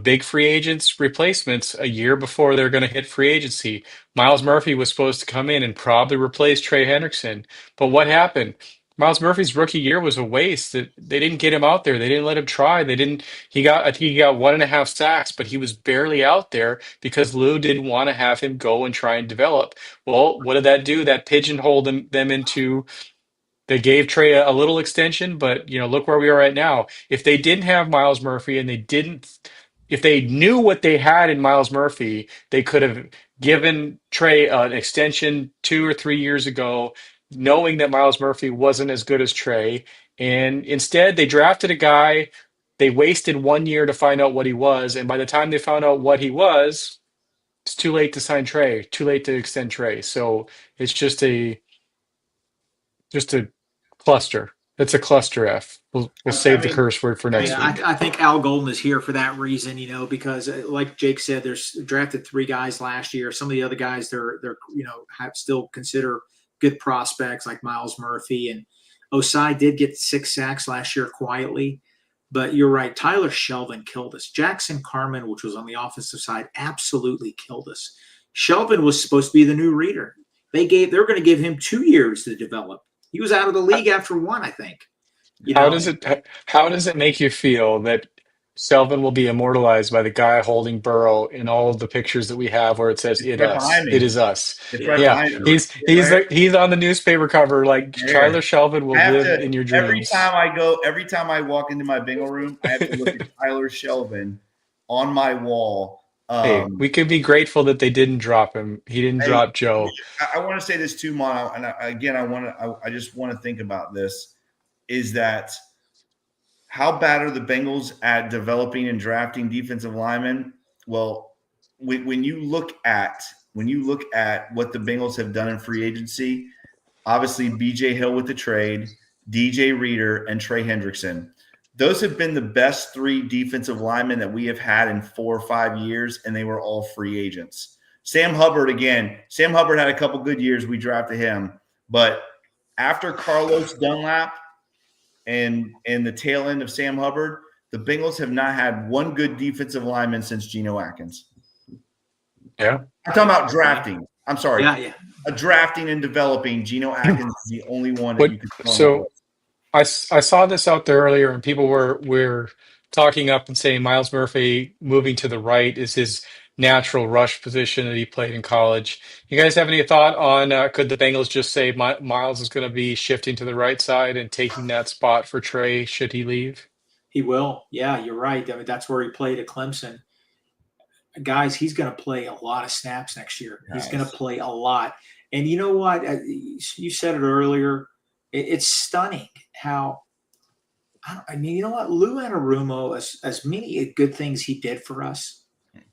big free agents replacements a year before they're going to hit free agency. Miles Murphy was supposed to come in and probably replace Trey Hendrickson. But what happened? Miles Murphy's rookie year was a waste. They didn't get him out there. They didn't let him try. I think he got 1.5 sacks, but he was barely out there because Lou didn't want to have him go and try and develop. Well, what did that do? That pigeonholed them into. They gave Trey a little extension, but look where we are right now. If they didn't have Miles Murphy and if they knew what they had in Miles Murphy, they could have given Trey an extension 2 or 3 years ago, knowing that Miles Murphy wasn't as good as Trey. And instead, they drafted a guy. They wasted 1 year to find out what he was, and by the time they found out what he was, it's too late to sign Trey, too late to extend Trey. So it's just a cluster. It's a cluster F. We'll save the curse word for next week. I think Al Golden is here for that reason, because like Jake said, there's drafted 3 guys last year. Some of the other guys they're have still consider good prospects like Miles Murphy, and Osai did get 6 sacks last year quietly. But you're right, Tyler Shelvin killed us. Jackson Carman, which was on the offensive side, absolutely killed us. Shelvin was supposed to be the new Reader. They're going to give him 2 years to develop. He was out of the league after 1, I think. How does it make you feel that Selvin will be immortalized by the guy holding Burrow in all of the pictures that we have where it says It's right behind me. it is us. It's right Yeah, behind me. he's on the newspaper cover like There. Tyler Shelvin will live in your dreams. Every time I walk into my Bengal room, I have to look at Tyler Shelvin on my wall. Hey, we can be grateful that they didn't drop him. He didn't drop Joe. I want to say this too, Mono, and I just want to think about this, is that how bad are the Bengals at developing and drafting defensive linemen? Well, when you look at what the Bengals have done in free agency, obviously BJ Hill with the trade, DJ Reader, and Trey Hendrickson. Those have been the best 3 defensive linemen that we have had in 4 or 5 years, and they were all free agents. Sam Hubbard had a couple good years. We drafted him. But after Carlos Dunlap and the tail end of Sam Hubbard, the Bengals have not had one good defensive lineman since Geno Atkins. Yeah. I'm talking about drafting. I'm sorry. Yeah. Drafting and developing. Geno Atkins is the only one that you could throw in. I saw this out there earlier, and people were talking up and saying Miles Murphy moving to the right is his natural rush position that he played in college. You guys have any thought on could the Bengals just say Miles is going to be shifting to the right side and taking that spot for Trey should he leave? He will. Yeah, you're right. I mean, that's where he played at Clemson. Guys, he's going to play a lot of snaps next year. Nice. He's going to play a lot. And you know what? You said it earlier. It's stunning how you know what? Lou Anarumo, as many good things he did for us,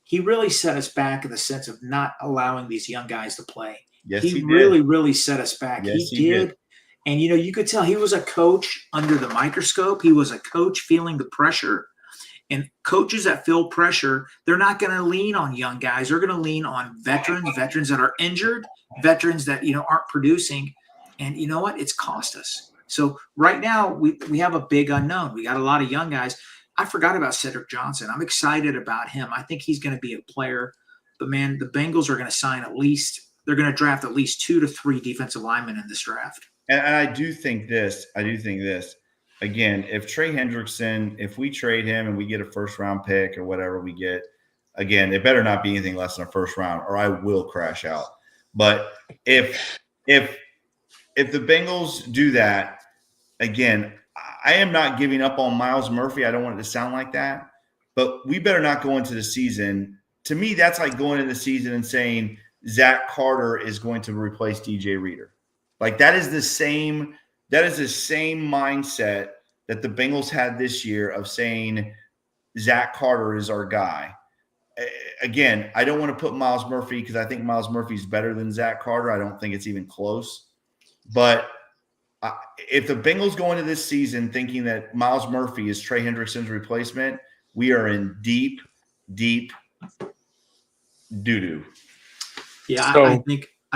he really set us back in the sense of not allowing these young guys to play. Yes, he really set us back. Yes, he did. And, you could tell he was a coach under the microscope. He was a coach feeling the pressure. And coaches that feel pressure, they're not going to lean on young guys. They're going to lean on veterans that are injured, veterans that, aren't producing. And you know what? It's cost us. So right now we have a big unknown. We got a lot of young guys. I forgot about Cedric Johnson. I'm excited about him. I think he's going to be a player. But, man, the Bengals are going to they're going to draft at least 2 to 3 defensive linemen in this draft. And I do think this. Again, if Trey Hendrickson, if we trade him and we get a first-round pick or whatever we get, again, it better not be anything less than a first round or I will crash out. But if the Bengals do that, again, I am not giving up on Miles Murphy. I don't want it to sound like that. But we better not go into the season. To me, that's like going into the season and saying Zach Carter is going to replace DJ Reader. Like that is the same mindset that the Bengals had this year of saying Zach Carter is our guy. Again, I don't want to put Miles Murphy because I think Miles Murphy is better than Zach Carter. I don't think it's even close. But if the Bengals go into this season thinking that Miles Murphy is Trey Hendrickson's replacement, we are in deep, deep doo-doo. Yeah, So I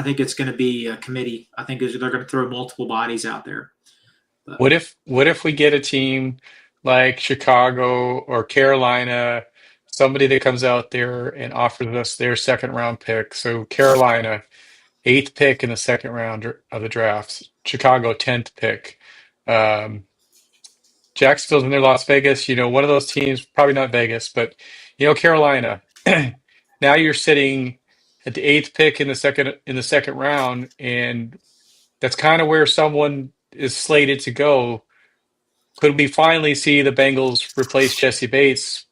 think it's going to be a committee. I think they're going to throw multiple bodies out there. But what if we get a team like Chicago or Carolina, somebody that comes out there and offers us their second round pick? So Carolina, eighth pick in the second round of the draft. Chicago, 10th pick. Um, Jacksonville's in there, Las Vegas. One of those teams, probably not Vegas, but Carolina. Now you're sitting at the eighth pick in the second round, and that's kind of where someone is slated to go. Could we finally see the Bengals replace Jesse Bates?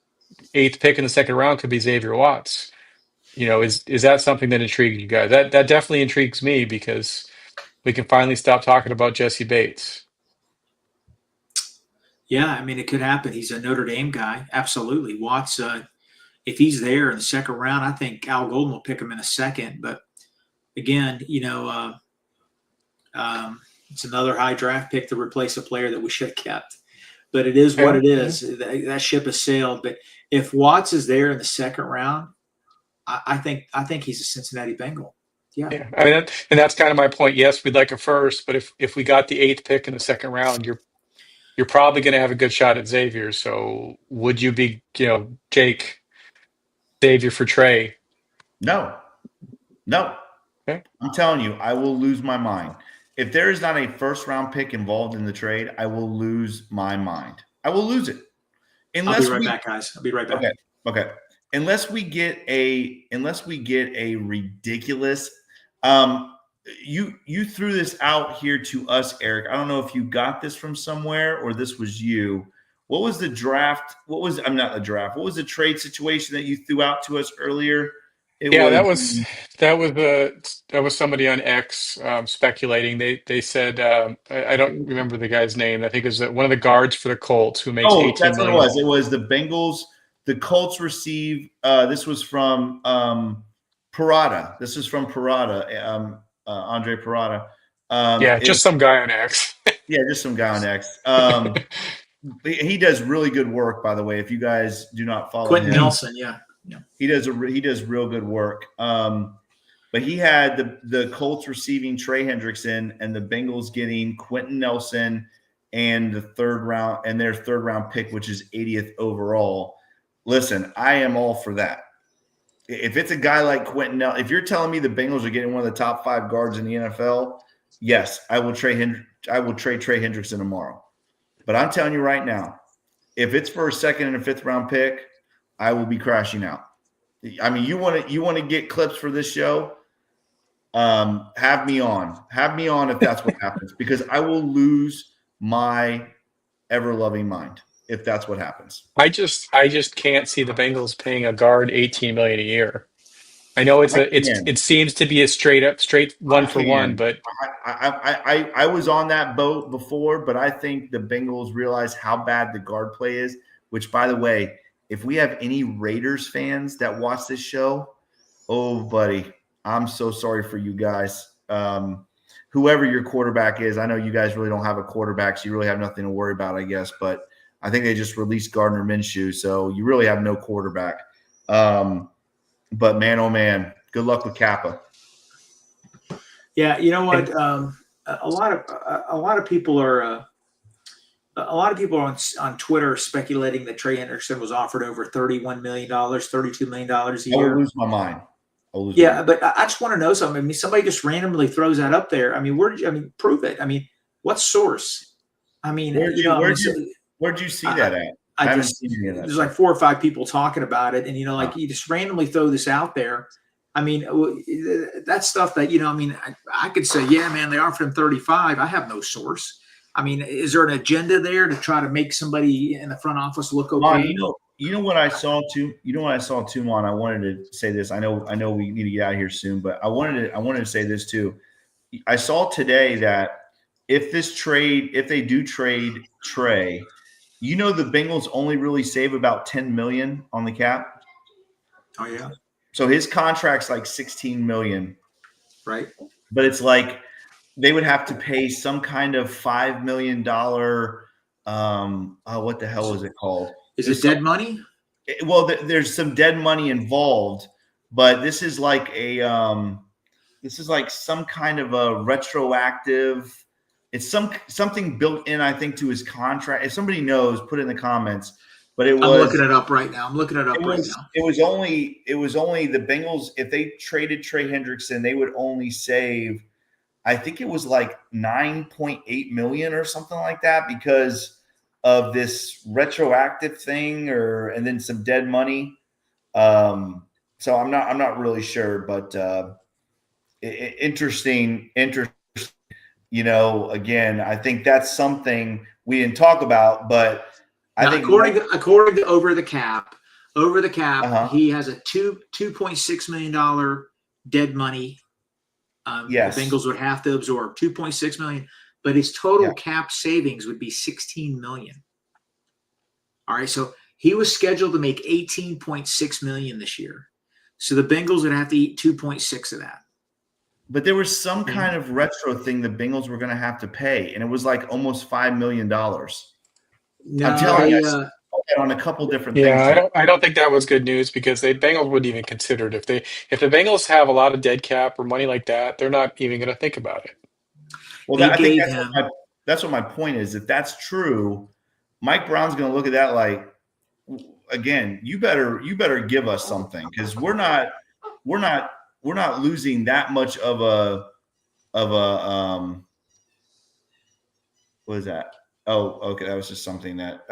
Eighth pick in the second round could be Xavier Watts. Is that something that intrigues you guys? That definitely intrigues me because we can finally stop talking about Jesse Bates. yeah, I mean, it could happen. He's a Notre Dame guy. Absolutely. Watts, if he's there in the second round, I think Al Golden will pick him in a second. But again, it's another high draft pick to replace a player that we should have kept. But it is what it is. That ship has sailed. But if Watts is there in the second round, I think he's a Cincinnati Bengal. Yeah. Yeah, I mean, and that's kind of my point. Yes, we'd like a first, but if we got the eighth pick in the second round, you're probably going to have a good shot at Xavier. So would you be, Jake, Xavier for Trey? No. Okay. I'm telling you, I will lose my mind. If there is not a first-round pick involved in the trade, I will lose my mind. I will lose it. I'll be right back, guys. I'll be right back. Okay. Unless we get a ridiculous you threw this out here to us, Eric. I don't know if you got this from somewhere or this was you. What was the draft? I'm not the draft. What was the trade situation that you threw out to us earlier? That was somebody on X speculating. They said I don't remember the guy's name. I think it was one of the guards for the Colts who makes 18 that's million. what it was. It was the Bengals. The Colts receive. This was from Parada. This is from Parada. Andre Parada. Just some guy on X. Yeah, just some guy on X. He does really good work, by the way. If you guys do not follow Quentin him, Nelson, yeah. he does real good work. But he had the Colts receiving Trey Hendrickson and the Bengals getting Quentin Nelson and their third round pick, which is 80th overall. Listen, I am all for that. If it's a guy like Quentin Nelson, if you're telling me the Bengals are getting one of the top 5 guards in the NFL, yes, I will trade Trey Hendrickson tomorrow. But I'm telling you right now, if it's for a second and a fifth round pick, I will be crashing out. I mean, you want to get clips for this show? Have me on if that's what happens, because I will lose my ever-loving mind if that's what happens. I just can't see the Bengals paying a guard 18 million a year. I know it seems to be a straight one for one, but I was on that boat before, but I think the Bengals realize how bad the guard play is, which, by the way, if we have any Raiders fans that watch this show, oh, buddy, I'm so sorry for you guys. Whoever your quarterback is, I know you guys really don't have a quarterback, so you really have nothing to worry about, I guess, but I think they just released Gardner Minshew, so you really have no quarterback. But man, oh man, good luck with Kappa. Yeah, you know what? A lot of people are on Twitter speculating that Trey Hendrickson was offered over $31 million, $32 million a year. I will lose my mind. But I just want to know something. I mean, somebody just randomly throws that up there. I mean, prove it. I mean, what source? I mean, where'd you see that at? I haven't seen any of that. There's like 4 or 5 people talking about it, and you just randomly throw this out there. I mean, that's stuff that I could say, yeah, man, they offered him 35. I have no source. I mean, is there an agenda there to try to make somebody in the front office look okay? You know what I saw too. Mon. I wanted to say this. I know we need to get out of here soon, but I wanted to say this too. I saw today that if they do trade Trey, the Bengals only really save about $10 million on the cap. Oh yeah. So his contract's like $16 million. Right. But it's like they would have to pay some kind of $5 million. What the hell is it called? Is There's it dead money? well, there's some dead money involved, but this is like some kind of a retroactive. It's something built in, I think, to his contract. If somebody knows, put it in the comments. But I'm looking it up right now. It was only the Bengals. If they traded Trey Hendrickson, they would only save, I think it was like 9.8 million or something like that, because of this retroactive thing, and then some dead money. So I'm not really sure, but interesting. Again, I think that's something we didn't talk about, but Now, I think according to Over the Cap, he has a $2.6 million dead money. Yes. The Bengals would have to absorb $2.6 million, but his total cap savings would be $16 million. All right, so he was scheduled to make $18.6 million this year. So the Bengals would have to eat 2.6 of that. But there was some kind of retro thing the Bengals were going to have to pay, and it was like almost $5 million. No, I'm telling you, I saw that on a couple different things. Yeah, I don't think that was good news because the Bengals wouldn't even consider it. If the Bengals have a lot of dead cap or money like that, they're not even going to think about it. Well, I think that's what my point is. If that's true, Mike Brown's going to look at that like, again, you better give us something, because we're not losing that much of a what is that? Oh, okay. That was something that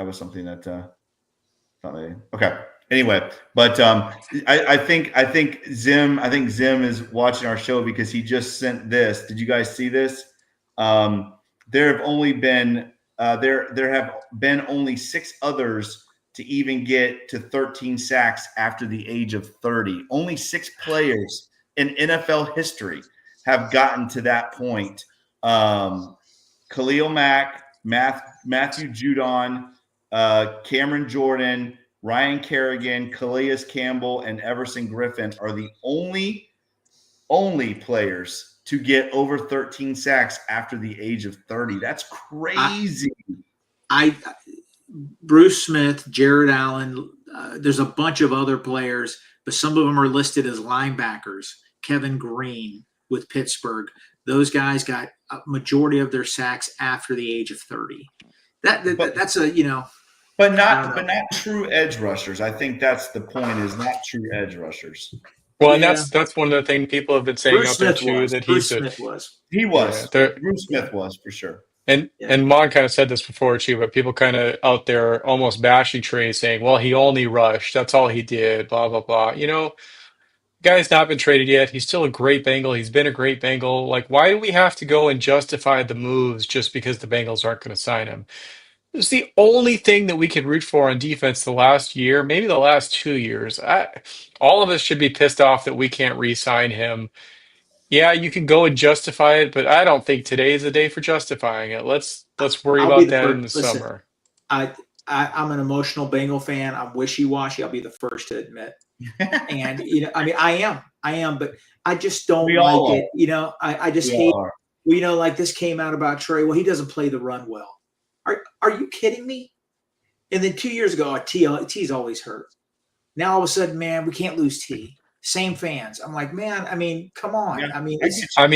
okay. Anyway, but I think Zim is watching our show because he just sent this. Did you guys see this? There have only been only 6 others to even get to 13 sacks after the age of 30. Only 6 players in NFL history have gotten to that point. Khalil Mack, Matthew Judon, Cameron Jordan, Ryan Kerrigan, Calais Campbell, and Everson Griffin are the only players to get over 13 sacks after the age of 30. That's crazy. Bruce Smith, Jared Allen, there's a bunch of other players, but some of them are listed as linebackers. Kevin Green with Pittsburgh. Those guys got a majority of their sacks after the age of 30. That's a, but not true edge rushers. I think that's the point, is not true edge rushers. Well, and that's one of the things people have been saying out there too, that Bruce Smith was. Bruce Smith was, for sure. And Mon kind of said this before too, but people kind of out there almost bashing Trey, saying, "Well, he only rushed. That's all he did." Blah blah blah. Guy's not been traded yet. He's still a great Bengal. He's been a great Bengal. Like, why do we have to go and justify the moves just because the Bengals aren't going to sign him? It's the only thing that we could root for on defense the last year, maybe the last 2 years. All of us should be pissed off that we can't re-sign him. Yeah, you can go and justify it, but I don't think today is the day for justifying it. Let's worry about that in the summer. I'm an emotional Bengal fan. I'm wishy-washy. I'll be the first to admit. And I am, but I just don't like it. I just hate. Well, like this came out about Trey. Well, he doesn't play the run well. Are you kidding me? And then 2 years ago, T's always hurt. Now all of a sudden, man, we can't lose T. Same fans. I'm like, man. I mean, come on. Yeah. I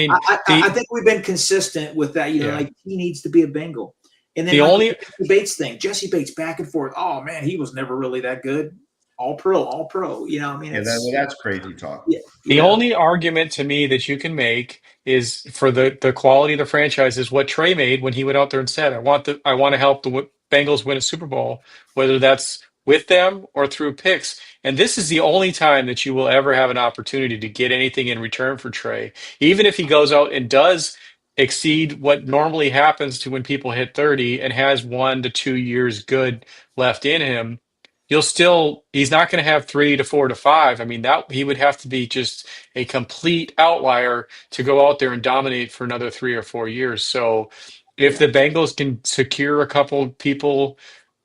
think we've been consistent with that. Like he needs to be a Bengal. And then the Bates thing, Jesse Bates, back and forth. Oh man, he was never really that good. All pro. That's crazy talk. Yeah, the only argument to me that you can make is for the quality of the franchise is what Trey made when he went out there and said, I want to help the Bengals win a Super Bowl, whether that's with them or through picks. And this is the only time that you will ever have an opportunity to get anything in return for Trey. Even if he goes out and does exceed what normally happens to when people hit 30 and has 1 to 2 years good left in him, he's not going to have 3 to 4 to 5. I mean, that he would have to be just a complete outlier to go out there and dominate for another 3 or 4 years. So if the Bengals can secure a couple people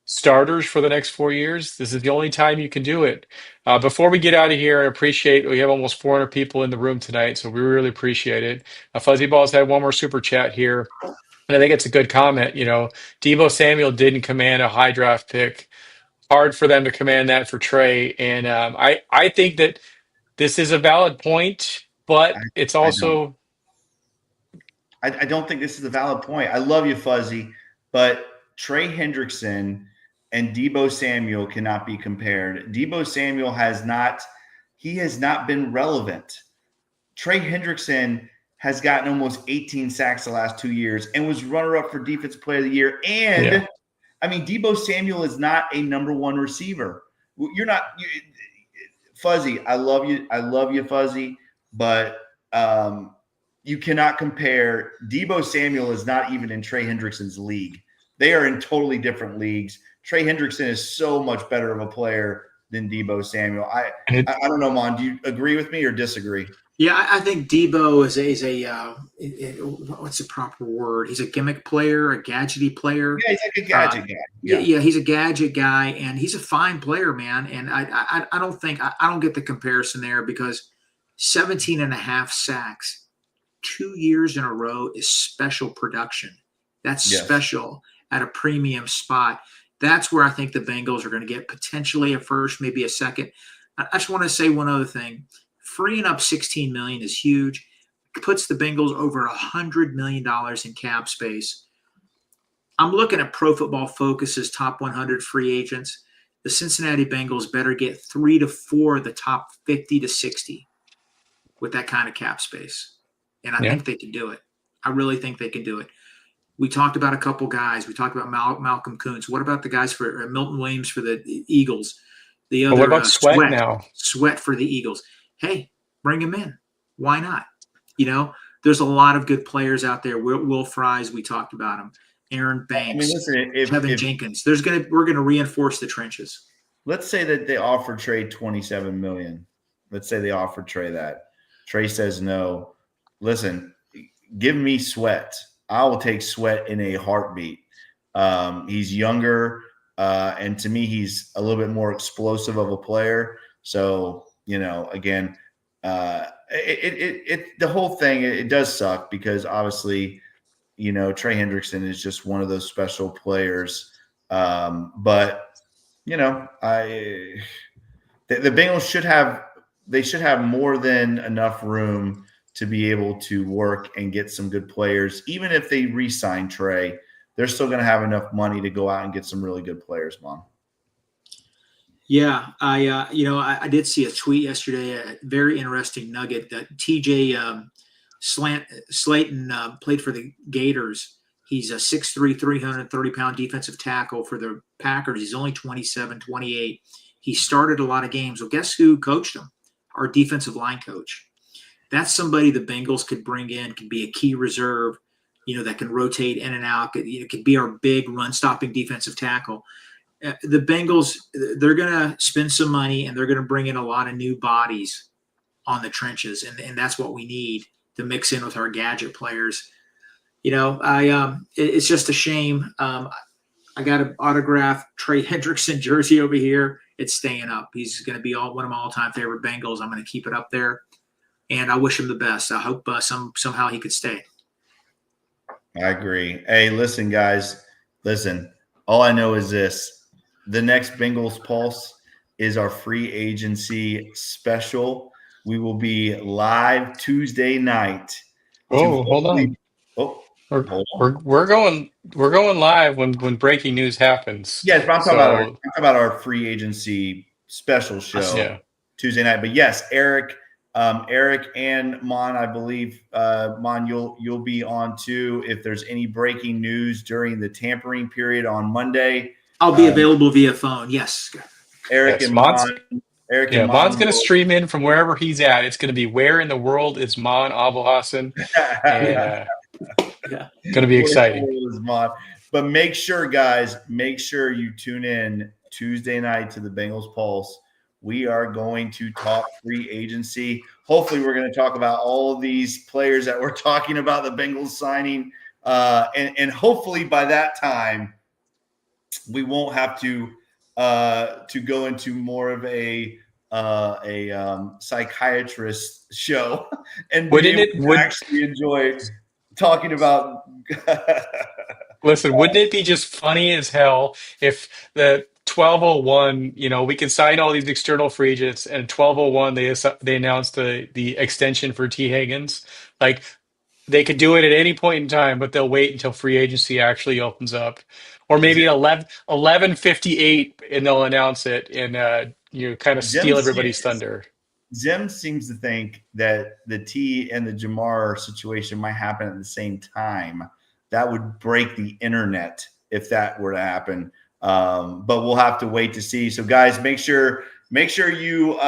starters for the next 4 years. This is the only time you can do it. Before we get out of here, I appreciate we have almost 400 people in the room tonight, so we really appreciate it. Fuzzy Balls had one more super chat here, and I think it's a good comment. Deebo Samuel didn't command a high draft pick. Hard for them to command that for Trey, and I think that this is a valid point, but it's I don't. also I don't think this is a valid point. I love you, Fuzzy, but Trey Hendrickson and Deebo Samuel cannot be compared. Deebo Samuel has not been relevant. Trey Hendrickson has gotten almost 18 sacks the last 2 years and was runner-up for Defensive Player of the Year. And yeah. I mean, Deebo Samuel is not a number one receiver. You're not Fuzzy. I love you, Fuzzy, but you cannot compare. Deebo Samuel is not even in Trey Hendrickson's league. They are in totally different leagues. Trey Hendrickson is so much better of a player than Deebo Samuel. I don't know, Mon. Do you agree with me or disagree? Yeah, I think Debo is what's the proper word? He's a gimmick player, a gadgety player. Yeah, he's like a gadget guy. Yeah, he's a gadget guy, and he's a fine player, man. And I don't get the comparison there because 17 and a half sacks 2 years in a row is special production. That's special at a premium spot. That's where I think the Bengals are going to get potentially a first, maybe a second. I just want to say one other thing. Freeing up $16 million is huge. It puts the Bengals over $100 million in cap space. I'm looking at Pro Football Focus's top 100 free agents. The Cincinnati Bengals better get 3 to 4 of the top 50 to 60 with that kind of cap space. And I think they can do it. I really think they can do it. We talked about a couple guys. We talked about Malcolm Kuntz. What about the guys for Milton Williams for the Eagles? The other what about Sweat now? Sweat for the Eagles. Hey, bring him in. Why not? There's a lot of good players out there. Will Fries, we talked about him. Aaron Banks, Kevin Jenkins. We're gonna reinforce the trenches. Let's say that they offer Trey $27 million. Let's say they offer Trey that. Trey says no. Listen, give me Sweat. I will take Sweat in a heartbeat. He's younger, and to me, he's a little bit more explosive of a player. So, again, the whole thing, it does suck because obviously, Trey Hendrickson is just one of those special players. But, the Bengals should have more than enough room to be able to work and get some good players. Even if they re-sign Trey, they're still going to have enough money to go out and get some really good players, Mom. Yeah, I did see a tweet yesterday, a very interesting nugget that TJ Slayton played for the Gators. He's a 6'3", 330-pound defensive tackle for the Packers. He's only 27, 28. He started a lot of games. Well, guess who coached him? Our defensive line coach. That's somebody the Bengals could bring in, could be a key reserve, that can rotate in and out. Could be our big run-stopping defensive tackle. The Bengals, they're going to spend some money, and they're going to bring in a lot of new bodies on the trenches, and that's what we need to mix in with our gadget players. It's just a shame. I got an autographed Trey Hendrickson jersey over here. It's staying up. He's going to be one of my all-time favorite Bengals. I'm going to keep it up there. And I wish him the best. I hope somehow he could stay. I agree. Hey, listen, guys. Listen, all I know is this. The next Bengals Pulse is our free agency special. We will be live Tuesday night. Hold on. We're going live when breaking news happens. Yes, but I'm talking about our free agency special show Tuesday night. But yes, Eric and Mon, I believe, Mon, you'll be on too. If there's any breaking news during the tampering period on Monday, I'll be available via phone. Yes, Eric and Mon. Mon's going to stream in from wherever he's at. It's going to be where in the world is Mon Abulhassan, and going to be exciting. But make sure, guys, you tune in Tuesday night to the Bengals Pulse. We are going to talk free agency. Hopefully, we're going to talk about all of these players that we're talking about, the Bengals signing. And hopefully by that time, we won't have to go into more of a psychiatrist show and be Wouldn't able it to would actually enjoy talking about. Listen, wouldn't it be just funny as hell if the 1201, we can sign all these external free agents, and 1201 they announced the extension for T Higgins. Like, they could do it at any point in time, but they'll wait until free agency actually opens up, or maybe 11:58, and they'll announce it, and kind of Jim, steal everybody's thunder. Jim seems to think that the T and the Jamar situation might happen at the same time. That would break the internet if that were to happen. But we'll have to wait to see. So, guys, make sure you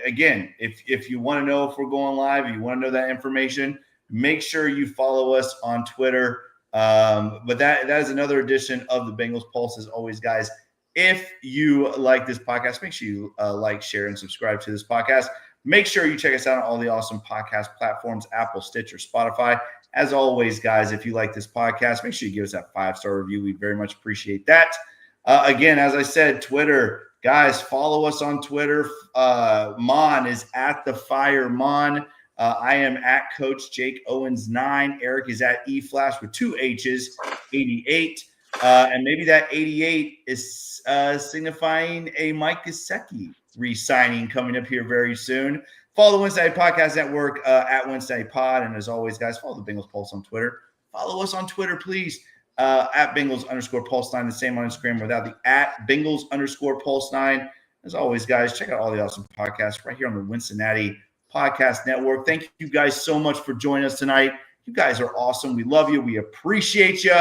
again, if you want to know if we're going live, you want to know that information, make sure you follow us on Twitter. But that is another edition of the Bengals Pulse. As always, guys, if you like this podcast, make sure you like, share, and subscribe to this podcast. Make sure you check us out on all the awesome podcast platforms, Apple, Stitcher, Spotify. As always, guys, if you like this podcast, make sure you give us that 5-star review. We very much appreciate that. Again, as I said, Twitter. Guys, follow us on Twitter. Mon is at the Fire Mon. I am at Coach Jake Owens 9. Eric is at eFlash with 2 H's, 88. And maybe that 88 is signifying a Mike Gesicki re-signing coming up here very soon. Follow the Wednesday Podcast Network at Wednesday Pod. And as always, guys, follow the Bengals Pulse on Twitter. Follow us on Twitter, please. At Bengals_Pulse9, the same on Instagram without the at Bengals_Pulse9. As always, guys, check out all the awesome podcasts right here on the Cincinnati Podcast Network. Thank you guys so much for joining us tonight. You guys are awesome. We love you. We appreciate you.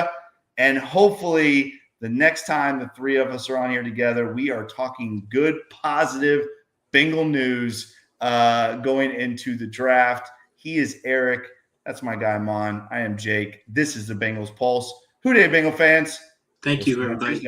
And hopefully the next time the three of us are on here together, we are talking good, positive Bengal news going into the draft. He is Eric. That's my guy, Mon. I am Jake. This is the Bengals Pulse. Hoo day, Bengal fans. Thank you, everybody.